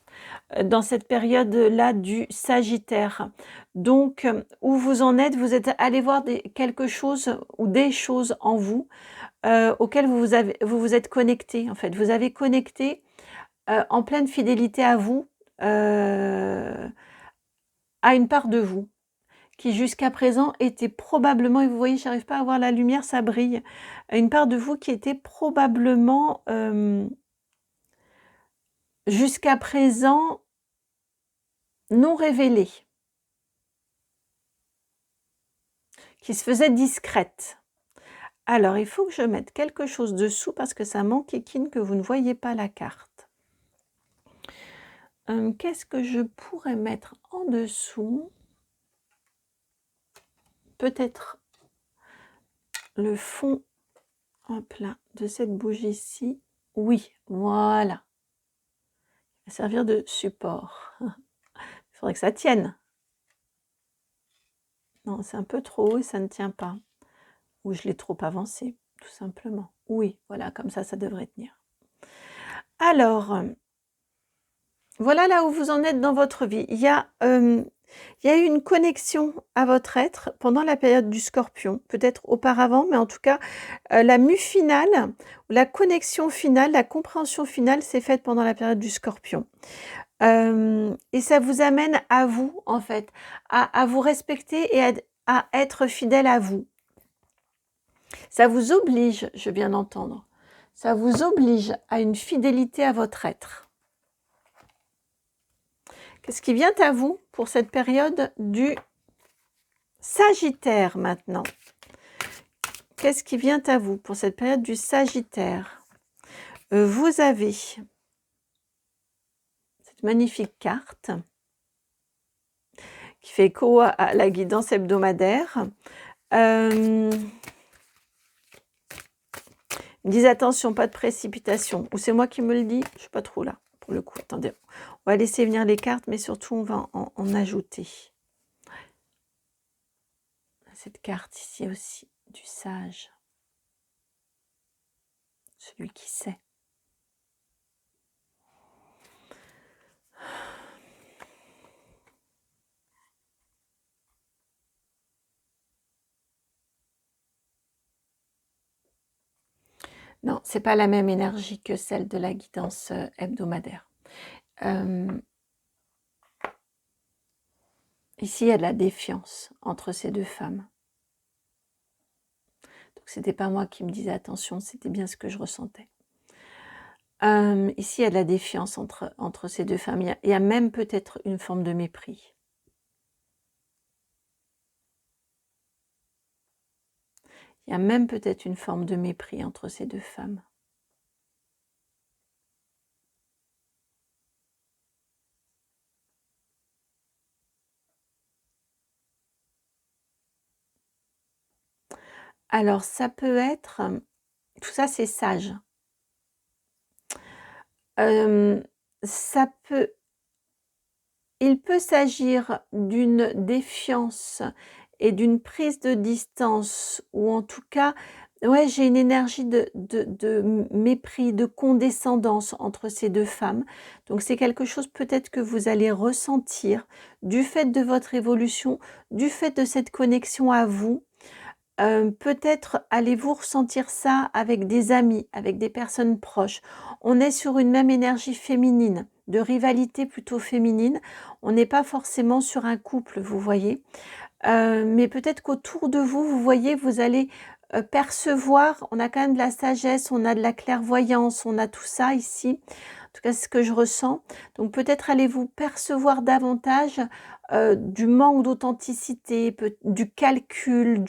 dans cette période-là du Sagittaire. Donc, où vous en êtes allé voir quelque chose ou des choses en vous auxquelles vous vous êtes connecté, en fait. Vous avez connecté en pleine fidélité à vous, à une part de vous qui jusqu'à présent était probablement, et vous voyez, j'arrive pas à voir la lumière, ça brille, une part de vous qui était probablement jusqu'à présent non révélée, qui se faisait discrète. Alors, il faut que je mette quelque chose dessous parce que ça m'enquiquine que vous ne voyez pas la carte. Qu'est-ce que je pourrais mettre en dessous? Peut-être le fond, hop là, de cette bougie-ci. Oui, voilà. Va servir de support. Il faudrait que ça tienne. Non, c'est un peu trop haut et ça ne tient pas. Ou je l'ai trop avancé, tout simplement. Oui, voilà, comme ça devrait tenir. Alors, voilà là où vous en êtes dans votre vie. Il y a eu une connexion à votre être pendant la période du Scorpion, peut-être auparavant, mais en tout cas, la mue finale, la connexion finale, la compréhension finale s'est faite pendant la période du Scorpion. Et ça vous amène à vous, en fait, à vous respecter et à être fidèle à vous. Ça vous oblige, je viens d'entendre, ça vous oblige à une fidélité à votre être. Qu'est-ce qui vient à vous pour cette période du Sagittaire maintenant? Qu'est-ce qui vient à vous pour cette période du Sagittaire? Vous avez cette magnifique carte qui fait écho à la guidance hebdomadaire. Ils me disent attention, pas de précipitation. Ou c'est moi qui me le dis? Je ne suis pas trop là pour le coup. Attendez, on va laisser venir les cartes, mais surtout on va en ajouter. Cette carte ici aussi, du sage. Celui qui sait. Non, c'est pas la même énergie que celle de la guidance hebdomadaire. Ici, il y a de la défiance entre ces deux femmes. Donc, c'était pas moi qui me disais attention, c'était bien ce que je ressentais. Ici, il y a de la défiance entre ces deux femmes. Il y a même peut-être une forme de mépris. Il y a même peut-être une forme de mépris entre ces deux femmes. Alors, ça peut être... Tout ça, c'est sage. Il peut s'agir d'une défiance et d'une prise de distance, ou en tout cas, ouais, j'ai une énergie de mépris, de condescendance entre ces deux femmes. Donc c'est quelque chose peut-être que vous allez ressentir du fait de votre évolution, du fait de cette connexion à vous. Peut-être allez-vous ressentir ça avec des amis, avec des personnes proches. On est sur une même énergie féminine, de rivalité plutôt féminine. On n'est pas forcément sur un couple, vous voyez. Mais peut-être qu'autour de vous, vous voyez, vous allez percevoir, on a quand même de la sagesse, on a de la clairvoyance, on a tout ça ici. En tout cas, c'est ce que je ressens. Donc peut-être allez-vous percevoir davantage du manque d'authenticité, du calcul,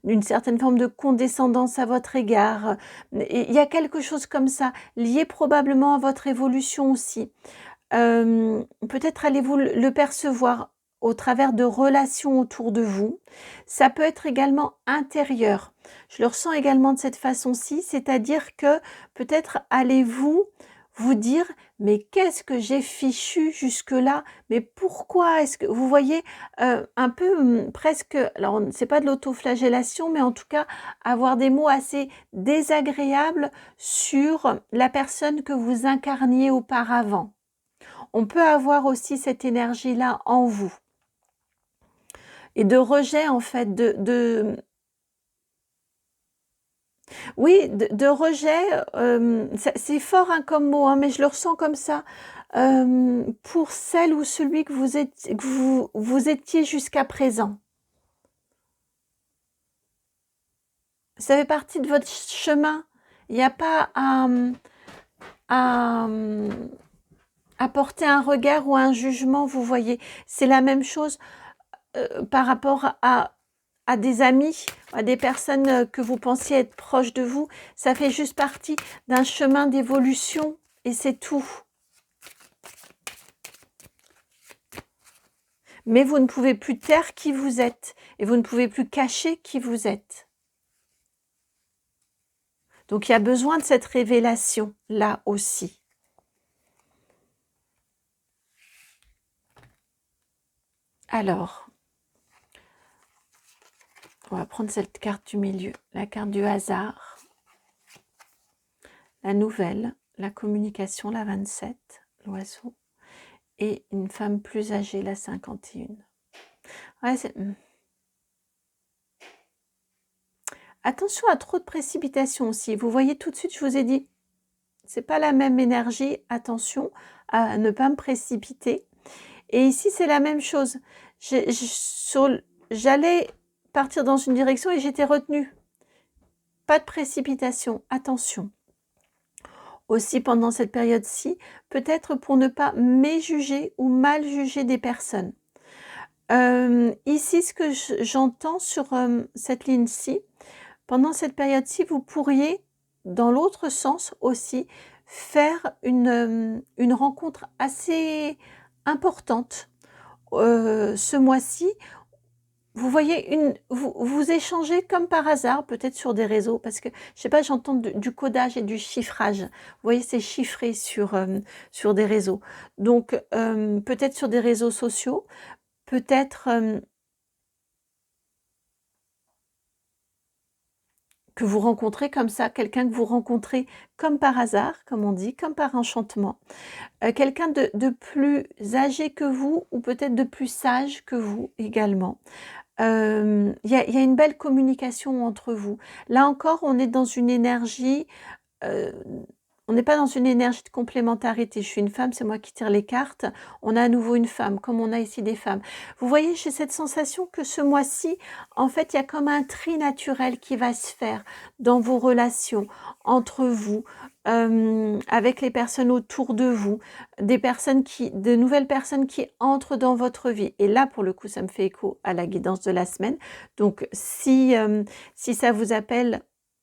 d'une certaine forme de condescendance à votre égard. Et il y a quelque chose comme ça, lié probablement à votre évolution aussi. Peut-être allez-vous le percevoir au travers de relations autour de vous. Ça peut être également intérieur. Je le ressens également de cette façon-ci, c'est-à-dire que peut-être allez-vous vous dire mais qu'est-ce que j'ai fichu jusque-là? Mais pourquoi est-ce que vous voyez un peu presque, alors c'est pas de l'autoflagellation, mais en tout cas avoir des mots assez désagréables sur la personne que vous incarniez auparavant. On peut avoir aussi cette énergie-là en vous. Et de rejet, en fait, oui, de rejet, c'est fort hein, comme mot, hein, mais je le ressens comme ça, pour celle ou celui que vous étiez jusqu'à présent. Ça fait partie de votre chemin. Il n'y a pas à porter un regard ou un jugement, vous voyez. C'est la même chose par rapport à des amis, à des personnes que vous pensiez être proches de vous. Ça fait juste partie d'un chemin d'évolution et c'est tout. Mais vous ne pouvez plus taire qui vous êtes et vous ne pouvez plus cacher qui vous êtes. Donc il y a besoin de cette révélation là aussi. Alors, on va prendre cette carte du milieu, la carte du hasard, la nouvelle, la communication, la 27, l'oiseau, et une femme plus âgée, la 51. Ouais, attention à trop de précipitation aussi. Vous voyez tout de suite, je vous ai dit, c'est pas la même énergie. Attention à ne pas me précipiter. Et ici, c'est la même chose. J'allais partir dans une direction et j'étais retenue. pas de précipitation, attention. Aussi pendant cette période-ci, peut-être pour ne pas méjuger ou mal juger des personnes. Ici, ce que j'entends sur cette ligne-ci, pendant cette période-ci, vous pourriez, dans l'autre sens aussi, faire une rencontre assez importante ce mois-ci. Vous voyez, vous échangez comme par hasard, peut-être sur des réseaux, parce que, je sais pas, j'entends du codage et du chiffrage. Vous voyez, c'est chiffré sur des réseaux. Donc, peut-être sur des réseaux sociaux, peut-être que vous rencontrez comme ça, quelqu'un que vous rencontrez comme par hasard, comme on dit, comme par enchantement. Quelqu'un de plus âgé que vous ou peut-être de plus sage que vous également. Il y a une belle communication entre vous. Là encore, on est dans une énergie, on n'est pas dans une énergie de complémentarité. Je suis une femme, c'est moi qui tire les cartes. On a à nouveau une femme, comme on a ici des femmes. Vous voyez, j'ai cette sensation que ce mois-ci, en fait, il y a comme un tri naturel qui va se faire dans vos relations, entre vous, avec les personnes autour de vous, de nouvelles personnes qui entrent dans votre vie. Et là, pour le coup, ça me fait écho à la guidance de la semaine. Donc, si ça vous appelle,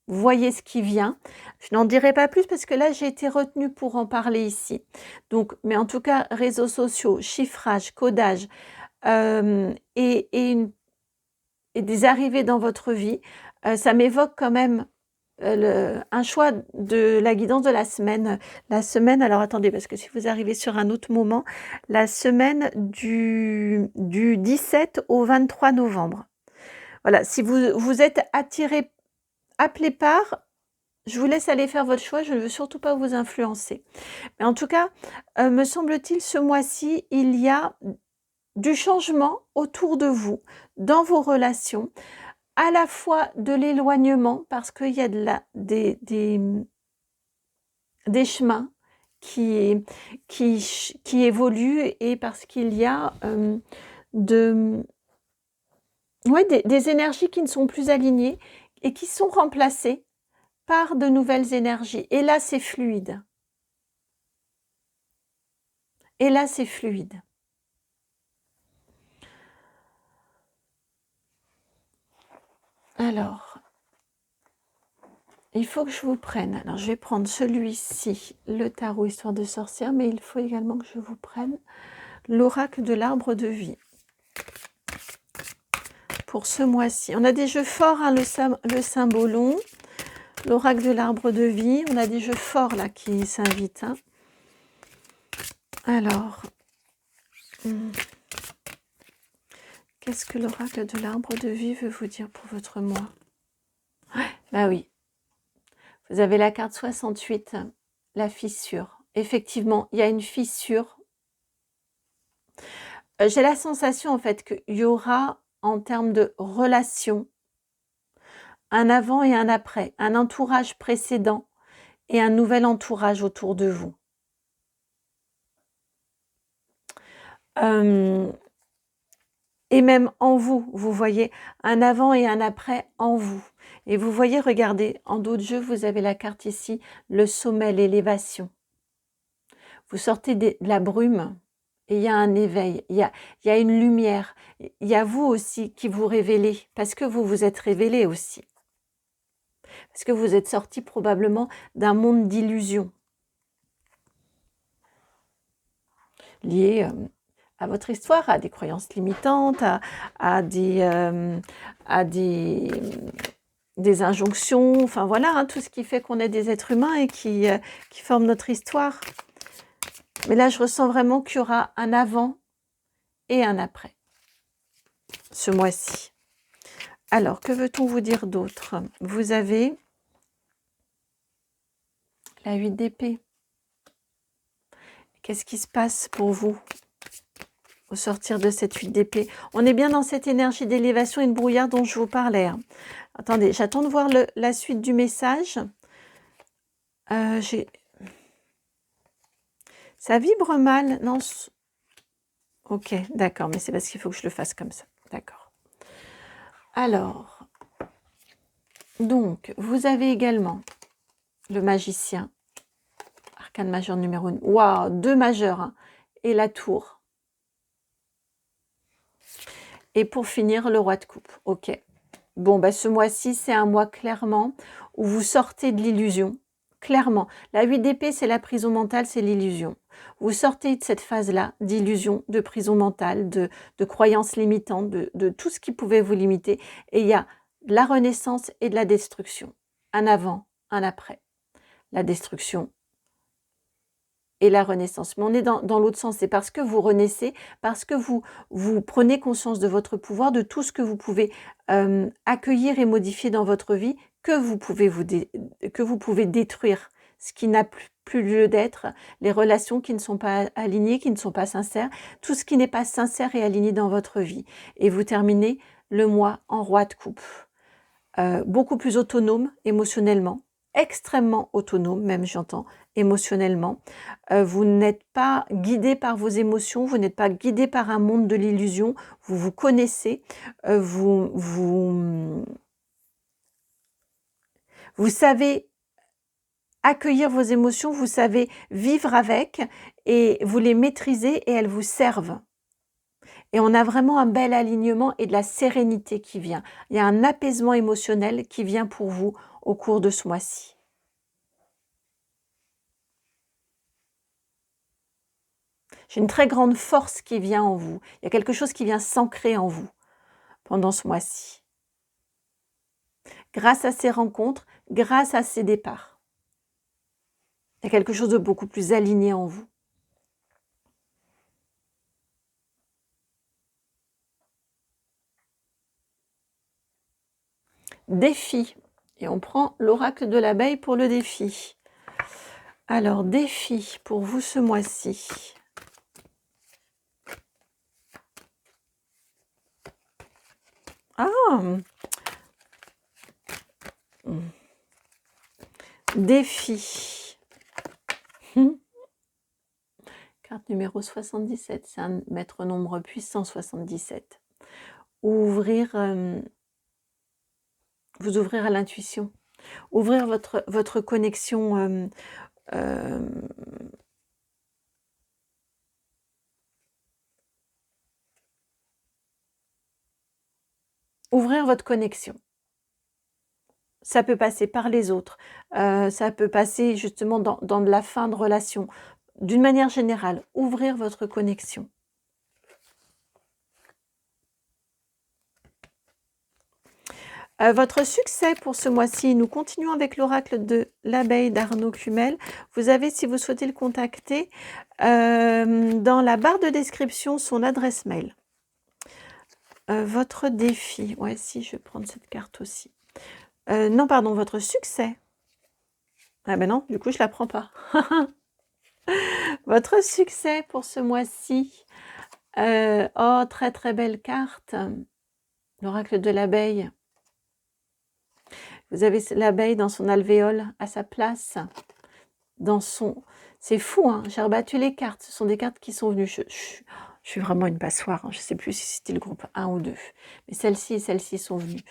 voyez ce qui vient. Je n'en dirai pas plus parce que là, j'ai été retenue pour en parler ici. Donc, mais en tout cas, réseaux sociaux, chiffrage, codage et des arrivées dans votre vie, ça m'évoque quand même un choix de la guidance de la semaine. La semaine, alors attendez, parce que si vous arrivez sur un autre moment, la semaine du 17 au 23 novembre. Voilà, si vous êtes appelé par, je vous laisse aller faire votre choix, je ne veux surtout pas vous influencer. Mais en tout cas, me semble-t-il, ce mois-ci, il y a du changement autour de vous, dans vos relations, à la fois de l'éloignement, parce qu'il y a des chemins qui évoluent et parce qu'il y a des énergies qui ne sont plus alignées et qui sont remplacées par de nouvelles énergies. Et là, c'est fluide. Et là, c'est fluide. Alors, il faut que je vous prenne. Alors, je vais prendre celui-ci, le tarot Histoire de sorcière, mais il faut également que je vous prenne l'oracle de l'arbre de vie. Pour ce mois-ci. On a des jeux forts, hein, le symbolon, l'oracle de l'arbre de vie. On a des jeux forts là qui s'invitent. Hein. Alors, qu'est-ce que l'oracle de l'arbre de vie veut vous dire pour votre mois? Bah oui. Vous avez la carte 68, la fissure. Effectivement, il y a une fissure. J'ai la sensation en fait qu'il y aura, en termes de relations, un avant et un après, un entourage précédent et un nouvel entourage autour de vous. Et même en vous, vous voyez un avant et un après en vous. Et vous voyez, regardez, en d'autres jeux, vous avez la carte ici, le sommet, l'élévation. Vous sortez de la brume et il y a un éveil, il y a une lumière. Il y a vous aussi qui vous révélez, parce que vous vous êtes révélé aussi. Parce que vous êtes sorti probablement d'un monde d'illusions. Lié à votre histoire, à des croyances limitantes, à des injonctions, enfin voilà, hein, tout ce qui fait qu'on est des êtres humains et qui forment notre histoire. Mais là, je ressens vraiment qu'il y aura un avant et un après, ce mois-ci. Alors, que veut-on vous dire d'autre? Vous avez la 8 d'épée. Qu'est-ce qui se passe pour vous au sortir de cette 8 d'épée? On est bien dans cette énergie d'élévation et de brouillard dont je vous parlais. Hein. Attendez, j'attends de voir la suite du message. Ça vibre mal, non? Ok, d'accord, mais c'est parce qu'il faut que je le fasse comme ça. D'accord. Alors, Donc, vous avez également le magicien, arcane majeur numéro 1. Waouh, 2 majeurs, hein, et la tour. Et pour finir, le roi de coupe. Ok. Bon, bah, ce mois-ci, c'est un mois clairement où vous sortez de l'illusion. Clairement. La 8 d'épée, c'est la prison mentale, c'est l'illusion. Vous sortez de cette phase-là d'illusion, de prison mentale, de croyances limitantes, de tout ce qui pouvait vous limiter. Et il y a de la renaissance et de la destruction. Un avant, un après. La destruction et la renaissance. Mais on est dans l'autre sens. C'est parce que vous renaissez, parce que vous prenez conscience de votre pouvoir, de tout ce que vous pouvez accueillir et modifier dans votre vie, que vous pouvez détruire ce qui n'a plus lieu d'être, les relations qui ne sont pas alignées, qui ne sont pas sincères, tout ce qui n'est pas sincère et aligné dans votre vie. Et vous terminez le mois en roi de coupe. Beaucoup plus autonome émotionnellement, extrêmement autonome, même j'entends, émotionnellement. Vous n'êtes pas guidé par vos émotions, vous n'êtes pas guidé par un monde de l'illusion, vous vous connaissez, vous savez accueillir vos émotions, vous savez vivre avec et vous les maîtrisez et elles vous servent. Et on a vraiment un bel alignement et de la sérénité qui vient. Il y a un apaisement émotionnel qui vient pour vous au cours de ce mois-ci. J'ai une très grande force qui vient en vous. Il y a quelque chose qui vient s'ancrer en vous pendant ce mois-ci. Grâce à ces rencontres, grâce à ces départs. Il y a quelque chose de beaucoup plus aligné en vous. Défi. Et on prend l'oracle de l'abeille pour le défi. Alors, défi pour vous ce mois-ci. Ah! Défi. Carte numéro 77, c'est un maître nombre puissant 77. Ouvrir, vous ouvrir à l'intuition. Ouvrir votre connexion ouvrir votre connexion. Ça peut passer par les autres, ça peut passer justement dans de la fin de relation. D'une manière générale, ouvrir votre connexion. Votre succès pour ce mois-ci, nous continuons avec l'oracle de l'abeille d'Arnaud Cumel. Vous avez, si vous souhaitez le contacter, dans la barre de description, son adresse mail. Votre défi, ouais, si, je vais prendre cette carte aussi. Non, pardon, votre succès. Ah ben non, du coup, je la prends pas. Votre succès pour ce mois-ci. Oh, très très belle carte. L'oracle de l'abeille. Vous avez l'abeille dans son alvéole, à sa place. Dans son... C'est fou, hein. J'ai rebattu les cartes. Ce sont des cartes qui sont venues. Je suis vraiment une passoire. Hein. Je ne sais plus si c'était le groupe 1 ou 2. Mais celle-ci et celle-ci sont venues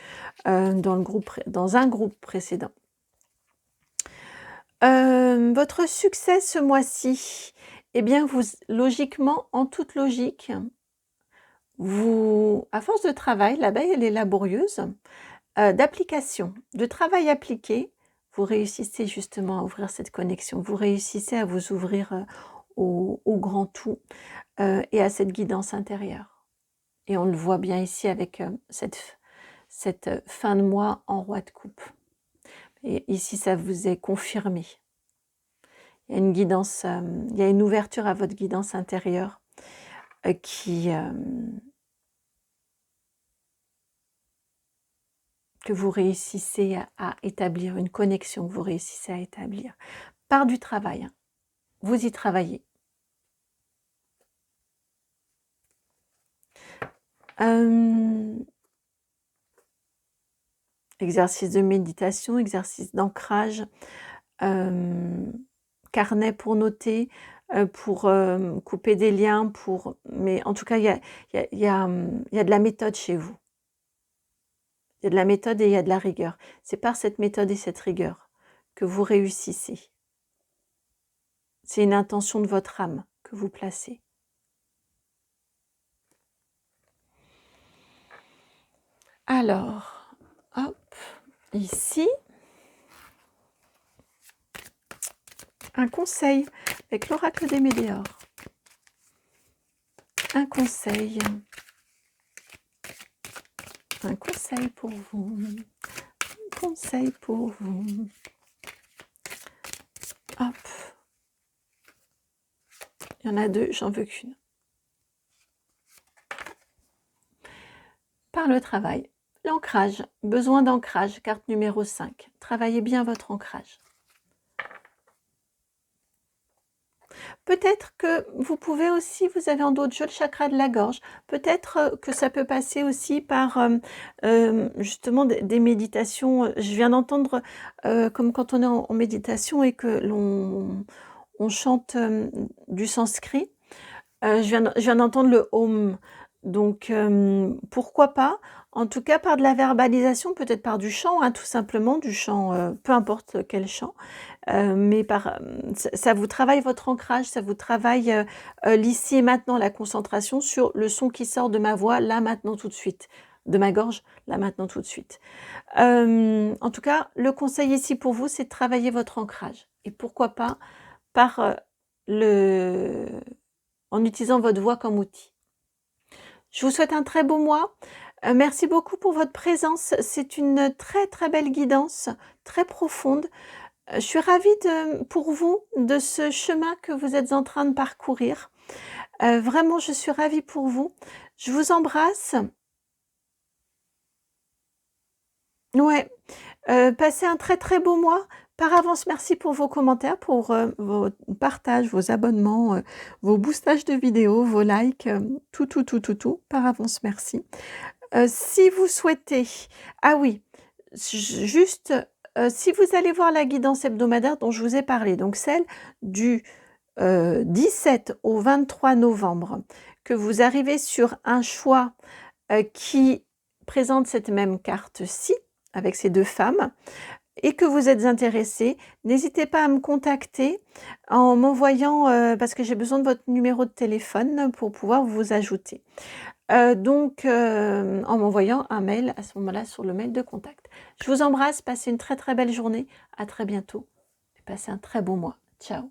dans un groupe précédent. Votre succès ce mois-ci, eh bien, vous, logiquement, en toute logique, vous, à force de travail, l'abeille, elle est laborieuse, d'application, de travail appliqué, vous réussissez justement à ouvrir cette connexion, vous réussissez à vous ouvrir au grand tout et à cette guidance intérieure. Et on le voit bien ici avec cette fin de mois en roi de coupe. Et ici, ça vous est confirmé. Il y a une guidance, il y a une ouverture à votre guidance intérieure que vous réussissez à établir, une connexion que vous réussissez à établir par du travail. Hein. Vous y travaillez. Exercice de méditation, exercice d'ancrage, carnet pour noter, pour couper des liens, mais en tout cas, il y a de la méthode chez vous. Il y a de la méthode et il y a de la rigueur. C'est par cette méthode et cette rigueur que vous réussissez. C'est une intention de votre âme que vous placez. Alors, hop, ici, un conseil avec l'oracle des Médéors. Un conseil pour vous. Un conseil pour vous. Hop. Il y en a deux, j'en veux qu'une. Par le travail. L'ancrage. Besoin d'ancrage. Carte numéro 5. Travaillez bien votre ancrage. Peut-être que vous pouvez aussi, vous avez en dos de jeu le chakra de la gorge. Peut-être que ça peut passer aussi par justement des méditations. Je viens d'entendre comme quand on est en méditation et que on chante du sanskrit. Je viens d'entendre le Om. Donc, pourquoi pas? En tout cas, par de la verbalisation, peut-être par du chant, hein, tout simplement, du chant, peu importe quel chant. Mais ça vous travaille votre ancrage, ça vous travaille l'ici et maintenant, la concentration sur le son qui sort de ma voix, là, maintenant, tout de suite. De ma gorge, là, maintenant, tout de suite. En tout cas, le conseil ici pour vous, c'est de travailler votre ancrage. Et pourquoi pas par en utilisant votre voix comme outil. Je vous souhaite un très beau mois. Merci beaucoup pour votre présence. C'est une très très belle guidance, très profonde. Je suis ravie pour vous de ce chemin que vous êtes en train de parcourir. Vraiment, je suis ravie pour vous. Je vous embrasse. Ouais, passez un très très beau mois. Par avance, merci pour vos commentaires, pour vos partages, vos abonnements, vos boostages de vidéos, vos likes, tout. Par avance, merci. Si vous souhaitez, ah oui, juste, si vous allez voir la guidance hebdomadaire dont je vous ai parlé, donc celle du 17 au 23 novembre, que vous arrivez sur un choix qui présente cette même carte-ci, avec ces deux femmes, et que vous êtes intéressé, n'hésitez pas à me contacter en m'envoyant, parce que j'ai besoin de votre numéro de téléphone pour pouvoir vous ajouter. Donc, en m'envoyant un mail à ce moment-là sur le mail de contact. Je vous embrasse, passez une très très belle journée, à très bientôt et passez un très bon mois. Ciao.